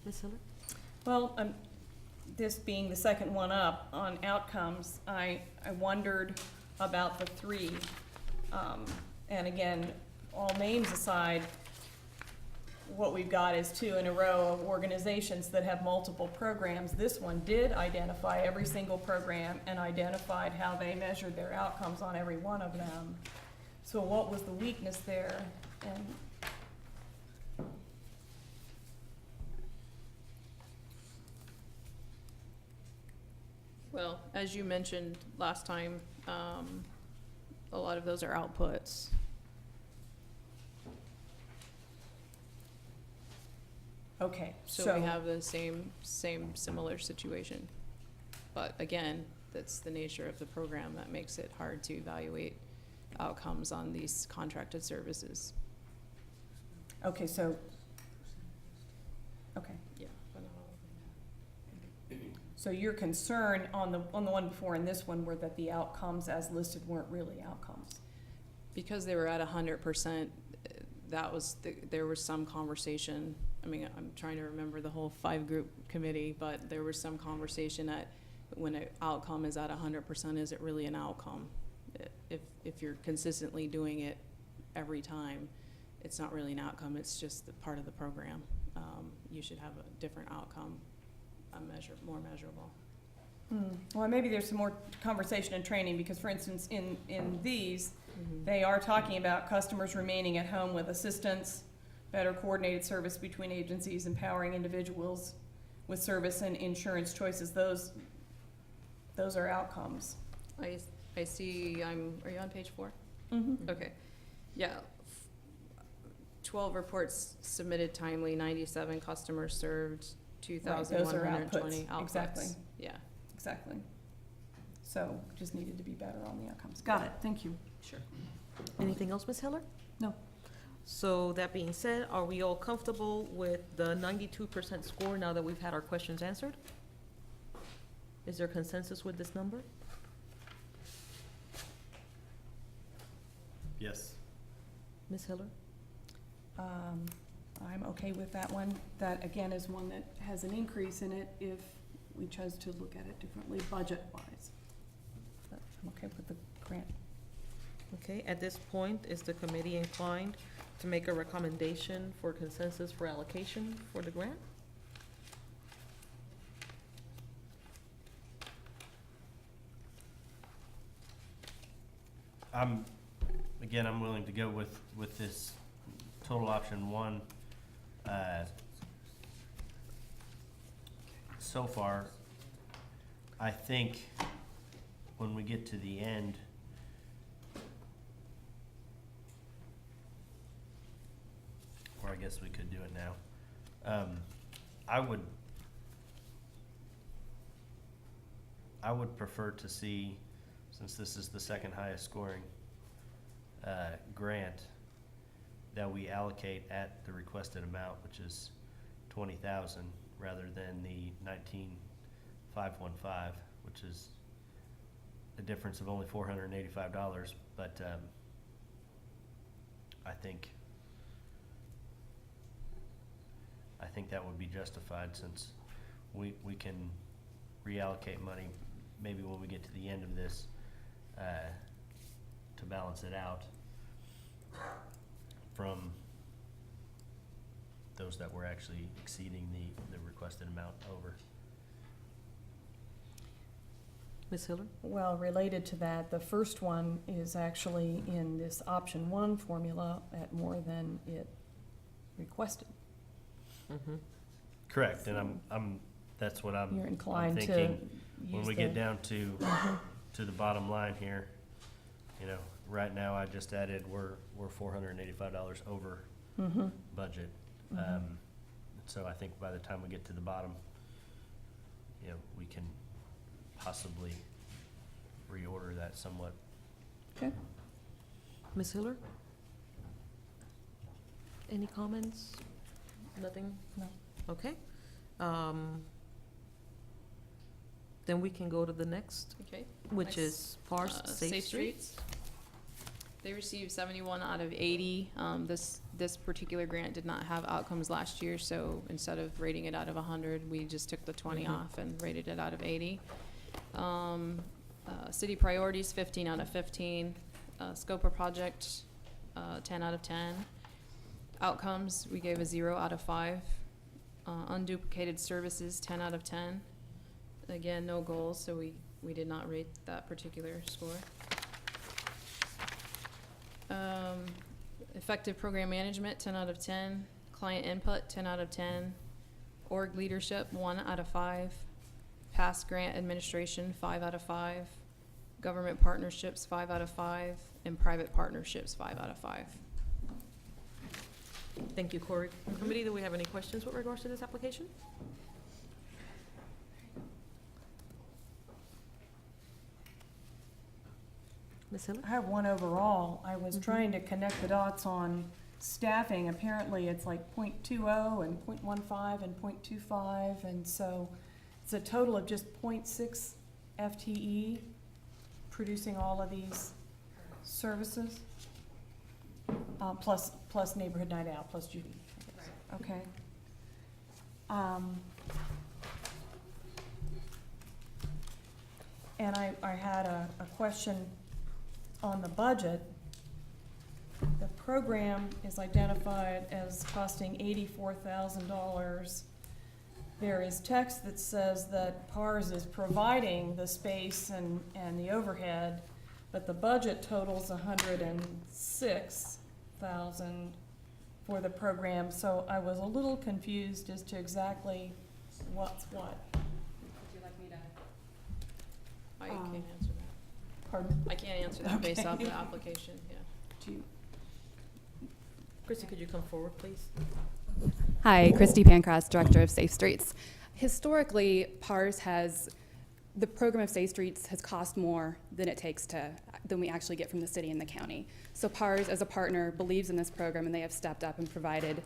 Ms. Hiller? Well, this being the second one up on outcomes, I wondered about the 3. And again, all names aside, what we've got is 2 in a row of organizations that have multiple programs. This one did identify every single program and identified how they measured their outcomes on every one of them. So what was the weakness there? And Well, as you mentioned last time, a lot of those are outputs. okay, So we have the same similar situation. But again, that's the nature of the program that makes it hard to evaluate outcomes on these contracted services. Okay, so, okay. Yeah. So your concern on the one before and this one were that the outcomes as listed weren't really outcomes? Because they were at 100%, there was some conversation. I mean, I'm trying to remember the whole 5-group committee, but there was some conversation that when an outcome is at 100%, is it really an outcome? If you're consistently doing it every time, it's not really an outcome, it's just the part of the program. You should have a different outcome, more measurable. Well, maybe there's some more conversation and training, because for instance, in these, Mhm. they are talking about customers remaining at home with assistance, better coordinated service between agencies, empowering individuals with service and insurance choices. Those are outcomes. I see, are you on page 4? Mm-hmm. Okay, yeah. 12 reports submitted timely, 97 customers served, Right, those are 2,120 outputs, outputs. exactly. Yeah, Exactly. So just needed to be better on the outcomes. Got it, thank you. sure. Anything else, Ms. Hiller? No. So that being said, are we all comfortable with the 92% score now that we've had our questions answered? Is there consensus with this number? Yes. Ms. Hiller? I'm okay with that one. That, again, is one that has an increase in it if we chose to look at it differently budget-wise. But I'm okay with the grant. Okay, at this point, is the committee inclined to make a recommendation for consensus for allocation for the grant? I'm willing to go with this total option one. So far, I think when we get to the end, or I guess we could do it now. I would prefer to see, since this is the second highest scoring grant, that we allocate at the requested amount, which is 20,000, rather than the 19,515, which is a difference of only $485. But I think that would be justified, since we can reallocate money maybe when we get to the end of this to balance it out from those that were actually exceeding the requested amount over. Ms. Hiller? Well, related to that, the first one is actually in this option one formula at more than it requested. Mm-hmm. Correct, and that's what I'm You're inclined to thinking. When use we the. get down to Mhm. the bottom line here, right now I just added, we're $485 over Mhm. budget. Mhm. So I think by the time we get to the bottom, we can possibly reorder that somewhat. Okay. Ms. Hiller? Any comments? Nothing? No. Okay. Then we can go to the next, Okay. which Next, is PARS Safe Streets. They received 71 out of 80. This particular grant did not have outcomes last year, so instead of rating it out of 100, we just took the 20 Mhm. off and rated it out of 80. City priorities, 15 out of 15. Scope of project, 10 out of 10. Outcomes, we gave a 0 out of 5. Unduplicated services, 10 out of 10. Again, no goals, so we did not rate that particular score. Effective program management, 10 out of 10. Client input, 10 out of 10. Org leadership, 1 out of 5. Past grant administration, 5 out of 5. Government partnerships, 5 out of 5. And private partnerships, 5 out of 5. Thank you, Corey. Committee, do we have any questions with regards to this application? Ms. Hiller? I have one overall. I was Mhm. trying to connect the dots on staffing. Apparently, it's like .20 and .15 and .25, and so it's a total of just .6 FTE producing all of these services, plus neighborhood night out, plus Judy. Okay. And I had a question on the budget. The program is identified as costing $84,000. There is text that says that PARS is providing the space and the overhead, but the budget totals $106,000 for the program, so I was a little confused as to exactly what's what. Would you like me to? I can't answer that. Pardon? I can't answer that based off Okay. the application, yeah. Do you- Christy, could you come forward, please? Hi, Christy Pancras, Director of Safe Streets. Historically, the program of Safe Streets has cost more than we actually get from the city and the county. So PARS, as a partner, believes in this program, and they have stepped up and provided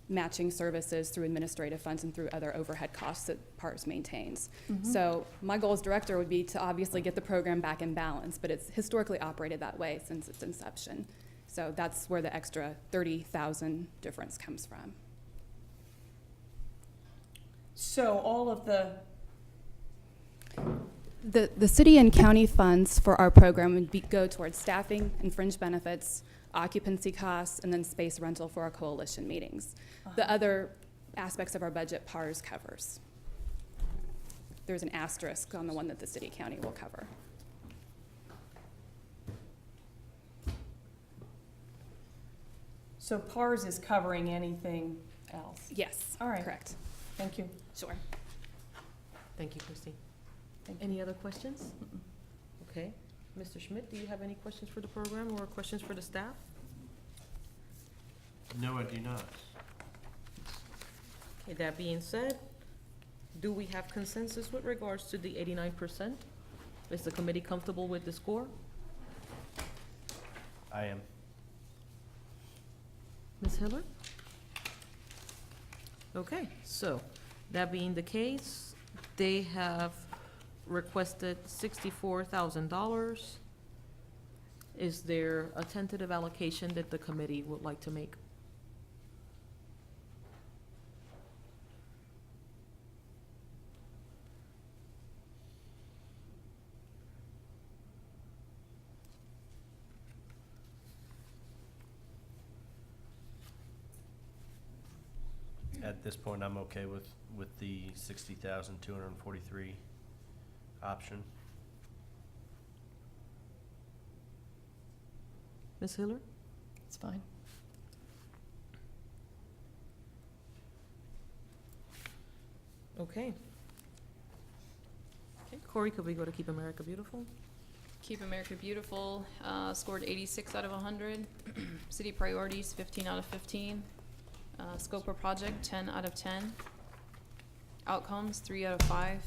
matching services through administrative funds and through other overhead costs that PARS maintains. So my goal as director would be to obviously get the program back in balance, but it's historically operated that way since its inception. So that's where the extra 30,000 difference comes from. So all of the The city and county funds for our program would go towards staffing and fringe benefits, occupancy costs, and then space rental for our coalition meetings. The other aspects of our budget, PARS covers. There's an asterisk on the one that the city county will cover. So PARS is covering anything else? Yes, All right. correct. Thank you. Sure. Thank you, Christie. Thank you. Any other questions? Okay. Mr. Schmidt, do you have any questions for the program or questions for the staff? No, I do not. Okay, that being said, do we have consensus with regards to the 89%? Is the committee comfortable with the score? I am. Ms. Hiller? Okay, so that being the case, they have requested $64,000. Is there a tentative allocation that the committee would like to make? At this point, I'm okay with the 60,243 option. Ms. Hiller? It's fine. Okay. Okay, Corey, could we go to Keep America Beautiful? Keep America Beautiful, scored 86 out of 100. City Priorities, 15 out of 15. Scope of Project, 10 out of 10. Outcomes, 3 out of 5.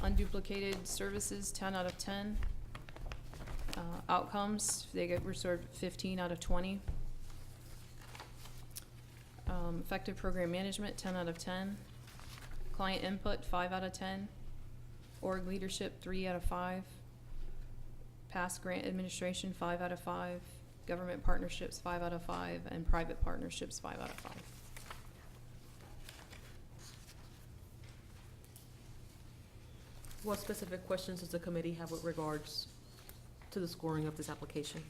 Unduplicated Services, 10 out of 10. Outcomes, they get restored 15 out of 20. Effective Program Management, 10 out of 10. Client Input, 5 out of 10. Org Leadership, 3 out of 5. Past Grant Administration, 5 out of 5. Government Partnerships, 5 out of 5. And Private Partnerships, 5 out of 5. What specific questions does the committee have with regards to the scoring of this application?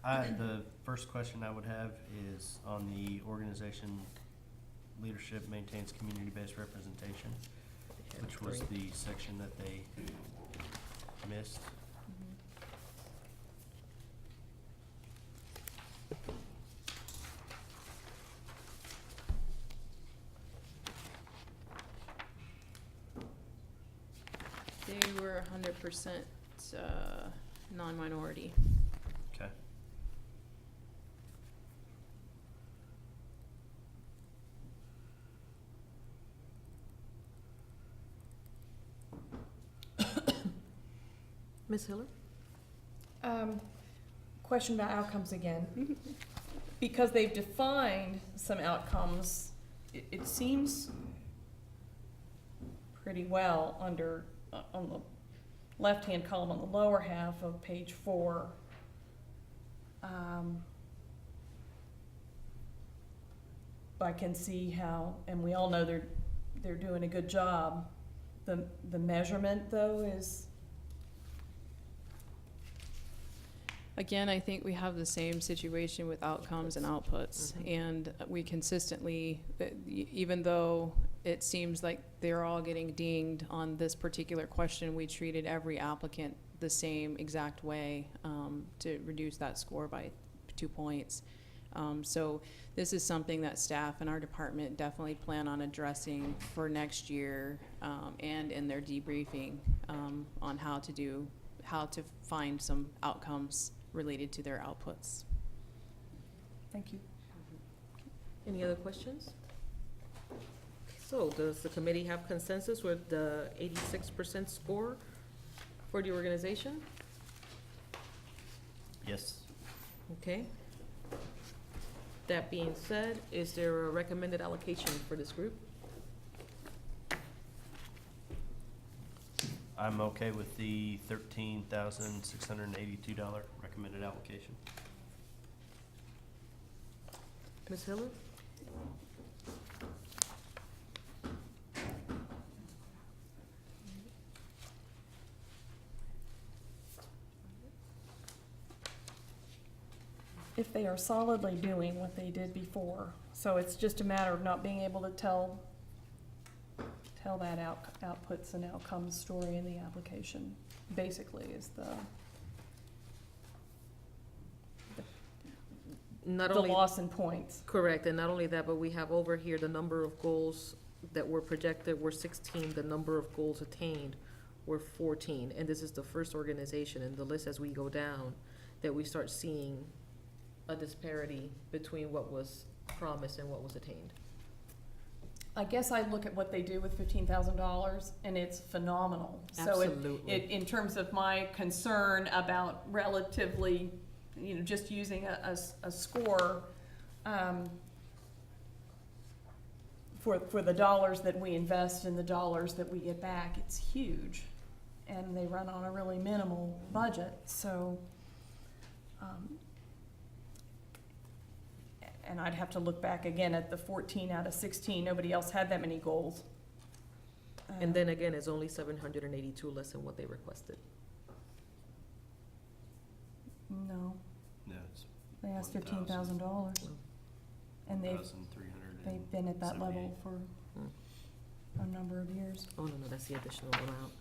The first question I would have is on the organization leadership maintains community-based representation, which was the section that they missed. They were 100% non-minority. Okay. Ms. Hiller? Question about outcomes again. Because they've defined some outcomes, it seems pretty well under, on the left-hand column on the lower half of page 4. I can see how, and we all know they're doing a good job. The measurement though is, Again, I think we have the same situation with outcomes and outputs. And we consistently, even though it seems like they're all getting dinged on this particular question, we treated every applicant the same exact way to reduce that score by 2 points. So this is something that staff and our department definitely plan on addressing for next year and in their debriefing on how to find some outcomes related to their outputs. thank you. Any other questions? So does the committee have consensus with the 86% score for the organization? Yes. Okay. That being said, is there a recommended allocation for this group? I'm okay with the $13,682 recommended allocation. Ms. Hiller? If they are solidly doing what they did before, so it's just a matter of not being able to tell tell that outputs and outcomes story in the application, basically, is Not the only, loss in points. correct, and not only that, but we have over here the number of goals that were projected were 16, the number of goals attained were 14. And this is the first organization in the list as we go down that we start seeing a disparity between what was promised and what was attained. I guess I look at what they do with $15,000, and it's phenomenal. So Absolutely. in terms of my concern about relatively, just using a score, for the dollars that we invest and the dollars that we get back, it's huge. And they run on a really minimal budget, so, and I'd have to look back again at the 14 out of 16, nobody else had that many goals. And then again, it's only 782 less than what they requested. No, No, it's they asked $1,000. $15,000, and they've 1,378. been at that level for a number of years. Oh, no, that's the additional amount.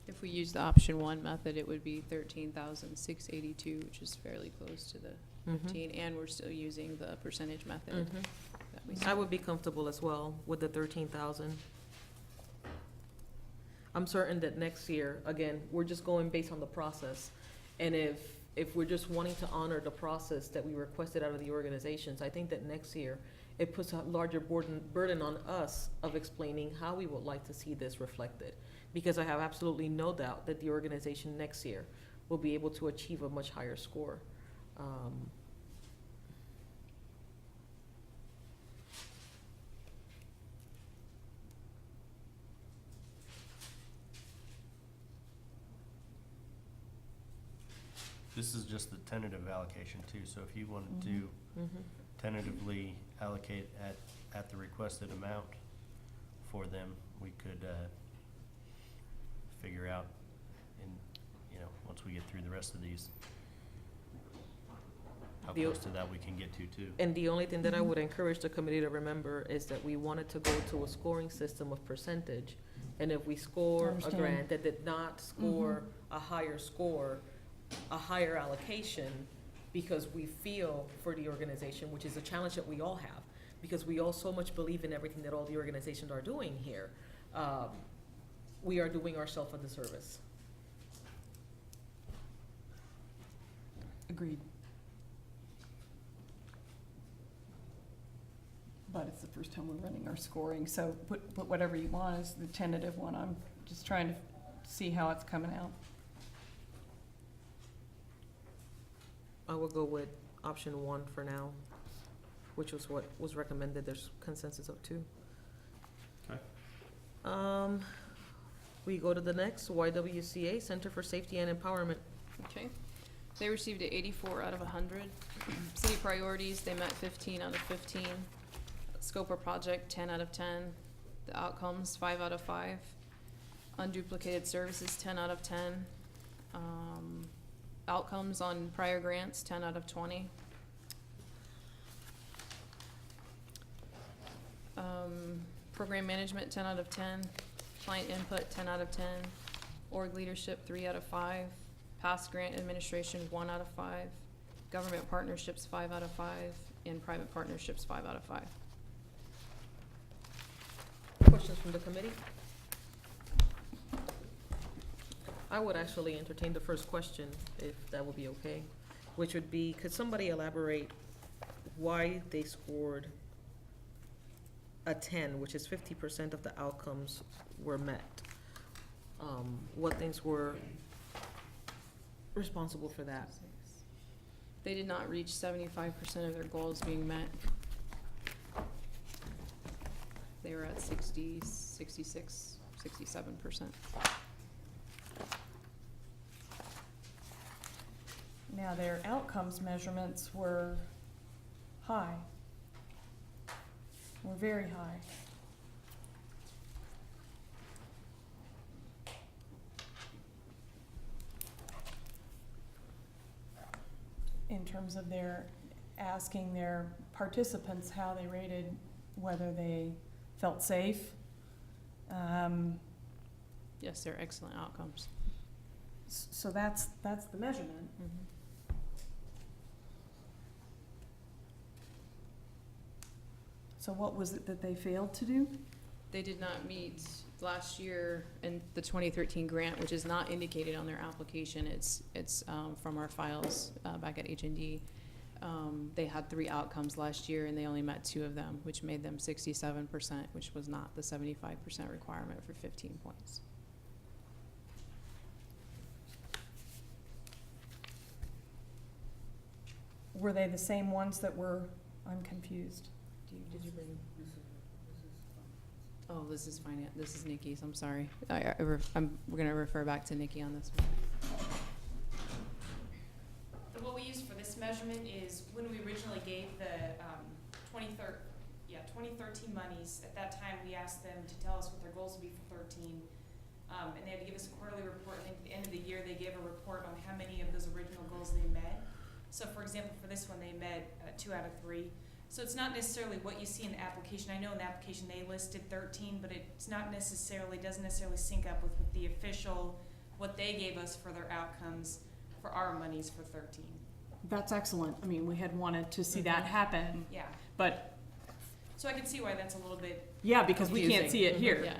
If we use the option one method, it would be 13,682, which is fairly close to the Mhm. 15, and we're still using the percentage method Mhm. that we I would be comfortable as well with the 13,000. I'm certain that next year, again, we're just going based on the process. And if we're just wanting to honor the process that we requested out of the organizations, I think that next year, it puts a larger burden on us of explaining how we would like to see this reflected. Because I have absolutely no doubt that the organization next year will be able to achieve a much higher score. This is just the tentative allocation too, so if you wanted to Mhm. tentatively allocate at the requested amount for them, we could, figure out once we get through the rest of these, how The- close to that we can get to too. And the only thing that I would encourage the committee to remember is that we wanted to go to a scoring system of percentage. And if we score a Understand. grant that did not score a higher score, a higher allocation, because we feel for the organization, which is a challenge that we all have, because we all so much believe in everything that all the organizations are doing here, we are doing ourselves a disservice. Agreed. But it's the first time we're running our scoring, so put whatever you want as the tentative one. I'm just trying to see how it's coming out. I will go with option one for now, which was what was recommended. There's consensus of two. Okay. We go to the next, YWCA, Center for Safety and Empowerment. Okay. They received an 84 out of 100. City priorities, they met 15 out of 15. Scope of project, 10 out of 10. The outcomes, 5 out of 5. Unduplicated services, 10 out of 10. Outcomes on prior grants, 10 out of 20. Program management, 10 out of 10. Client input, 10 out of 10. Org leadership, 3 out of 5. Past grant administration, 1 out of 5. Government partnerships, 5 out of 5. And private partnerships, 5 out of 5. Questions from the committee? I would actually entertain the first question, if that would be okay, which would be, could somebody elaborate why they scored a 10, which is 50% of the outcomes were met? What things were responsible for that? They did not reach 75% of their goals being met. They were at 60, 66, 67%. Now, their outcomes measurements were high. Were very high. terms of their asking their participants how they rated whether they felt safe. Yes, they're excellent outcomes. So that's the measurement. So what was it that they failed to do? They did not meet last year in the 2013 grant, which is not indicated on their application. It's from our files back at H&D. They had 3 outcomes last year, and they only met 2 of them, which made them 67%, which was not the 75% requirement for 15 points. Were they the same ones that were, I'm confused. Did you bring? Oh, this is finance. This is Nikki's. I'm sorry. We're gonna refer back to Nikki on this one. What we used for this measurement is when we originally gave the 2013 monies, at that time we asked them to tell us what their goals would be for 13. And they had to give us a quarterly report. I think at the end of the year they gave a report on how many of those original goals they met. So for example, for this one they met 2 out of 3. So it's not necessarily what you see in the application. I know in the application they listed 13, but it's not necessarily, doesn't necessarily sync up with the official, what they gave us for their outcomes for our monies for 13. That's excellent. I mean, we had wanted to see that happen, Yeah. but So I can see why that's a little bit, yeah, because we can't see it here. Yeah.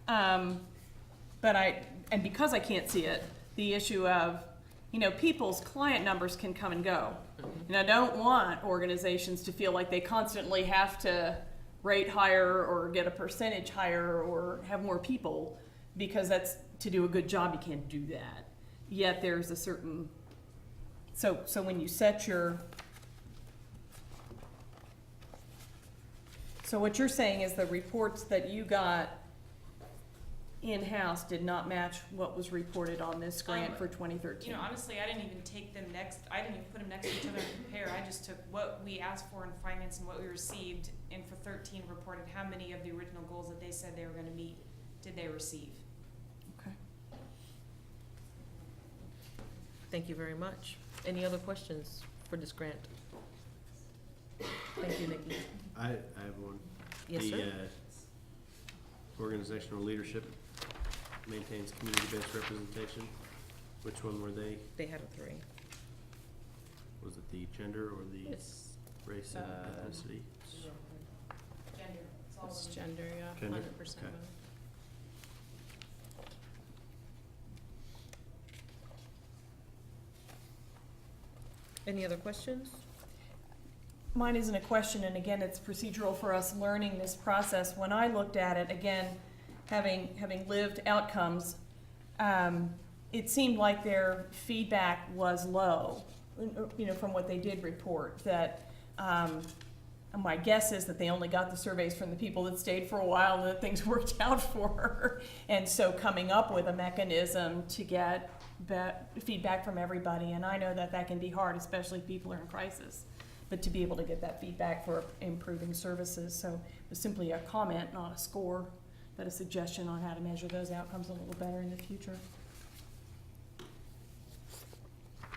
yeah. But because I can't see it, the issue of, people's client numbers can come and go. And I don't want organizations to feel like they constantly have to rate higher or get a percentage higher or have more people, because that's, to do a good job, you can't do that. Yet there's a certain, so when you set your, so what you're saying is the reports that you got in-house did not match what was reported on this grant for 2013. Honestly, I didn't even take them I didn't even put them next to each other and compare. I just took what we asked for in finance and what we received, and for 13 reported how many of the original goals that they said they were gonna meet did they receive. Okay. Thank you very much. Any other questions for this grant? Thank you, Nikki. I have one. Yes, sir. The organizational leadership maintains community-based representation. Which one were they? They had a 3. Was it the gender or the It's, race and ethnicity? Gender, it's all It's women. gender, yeah, Gender? 100% Okay. women. any other questions? Mine isn't a question, and again, it's procedural for us learning this process. When I looked at it, again, having lived outcomes, it seemed like their feedback was low, from what they did report. That my guess is that they only got the surveys from the people that stayed for a while and that things worked out for her. And so coming up with a mechanism to get feedback from everybody, and I know that can be hard, especially if people are in crisis. But to be able to get that feedback for improving services. So it was simply a comment, not a score, but a suggestion on how to measure those outcomes a little better in the future.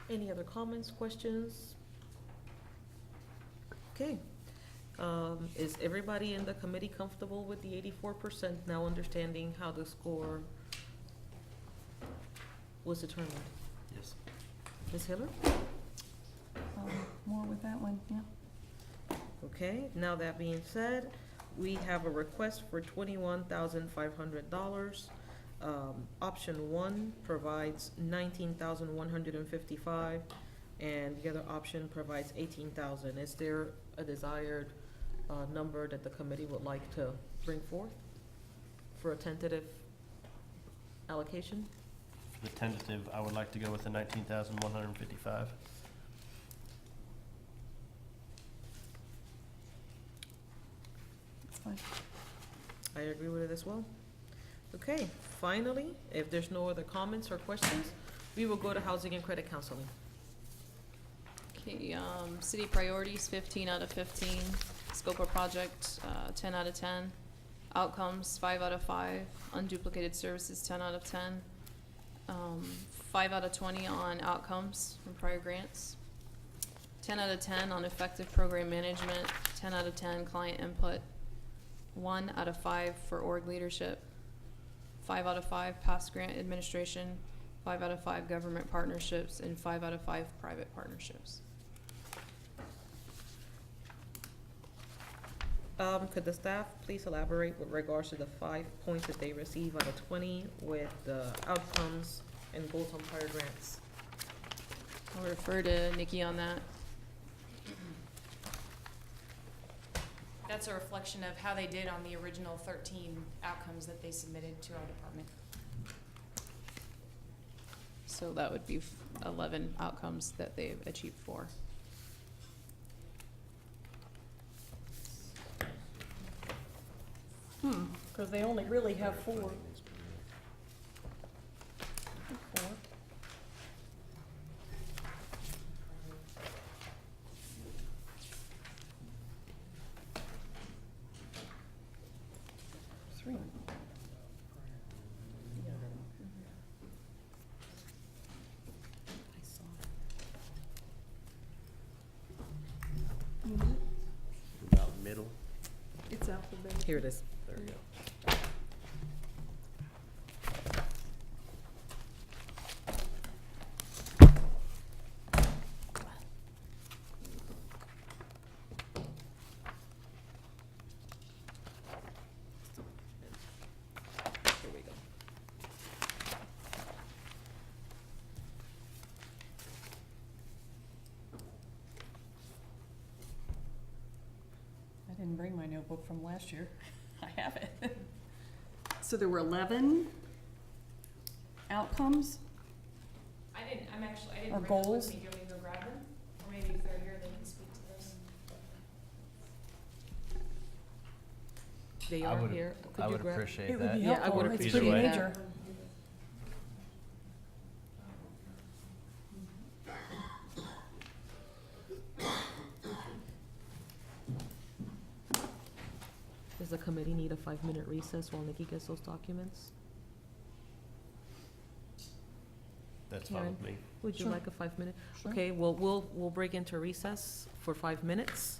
Any other comments, questions? Okay. Is everybody in the committee comfortable with the 84%, now understanding how the score was determined? Yes. Ms. Hiller? More with that one, yeah. Okay, now that being said, we have a request for $21,500. Option 1 provides $19,155, and the other option provides $18,000. Is there a desired number that the committee would like to bring forth for a tentative allocation? For the tentative, I would like to go with the 19,155. That's fine. I agree with it as well. Okay, finally, if there's no other comments or questions, we will go to Housing and Credit Counseling. Okay, city priorities, 15 out of 15. Scope of project, 10 out of 10. Outcomes, 5 out of 5. Unduplicated services, 10 out of 10. 5 out of 20 on outcomes from prior grants. 10 out of 10 on effective program management, 10 out of 10 client input, 1 out of 5 for org leadership, 5 out of 5 past grant administration, 5 out of 5 government partnerships, and 5 out of 5 private partnerships. Could the staff please elaborate with regards to the 5 points that they receive out of 20 with the outcomes and goals on prior grants? I'll refer to Nikki on that. That's a reflection of how they did on the original 13 outcomes that they submitted to our department. So that would be 11 outcomes that they've achieved for. Because they only really have 4. 4. Three. About middle. It's alphabetical. Here it is. There you go. Here we go. I didn't bring my notebook from last year. I have it. So there were 11 outcomes? I didn't Or bring those goals? with me. Do you want me to go grab them? Or maybe if they're here, they can speak to those. They I are would- here. Could I you would grab- appreciate It would that. be Yeah, I helpful. would It's appreciate pretty that. major. Does the committee need a 5-minute recess while Nikki gets those documents? That's fine Karen? with me. Would you Sure. like a 5-minute? Sure. Okay, well, we'll break into recess for 5 minutes.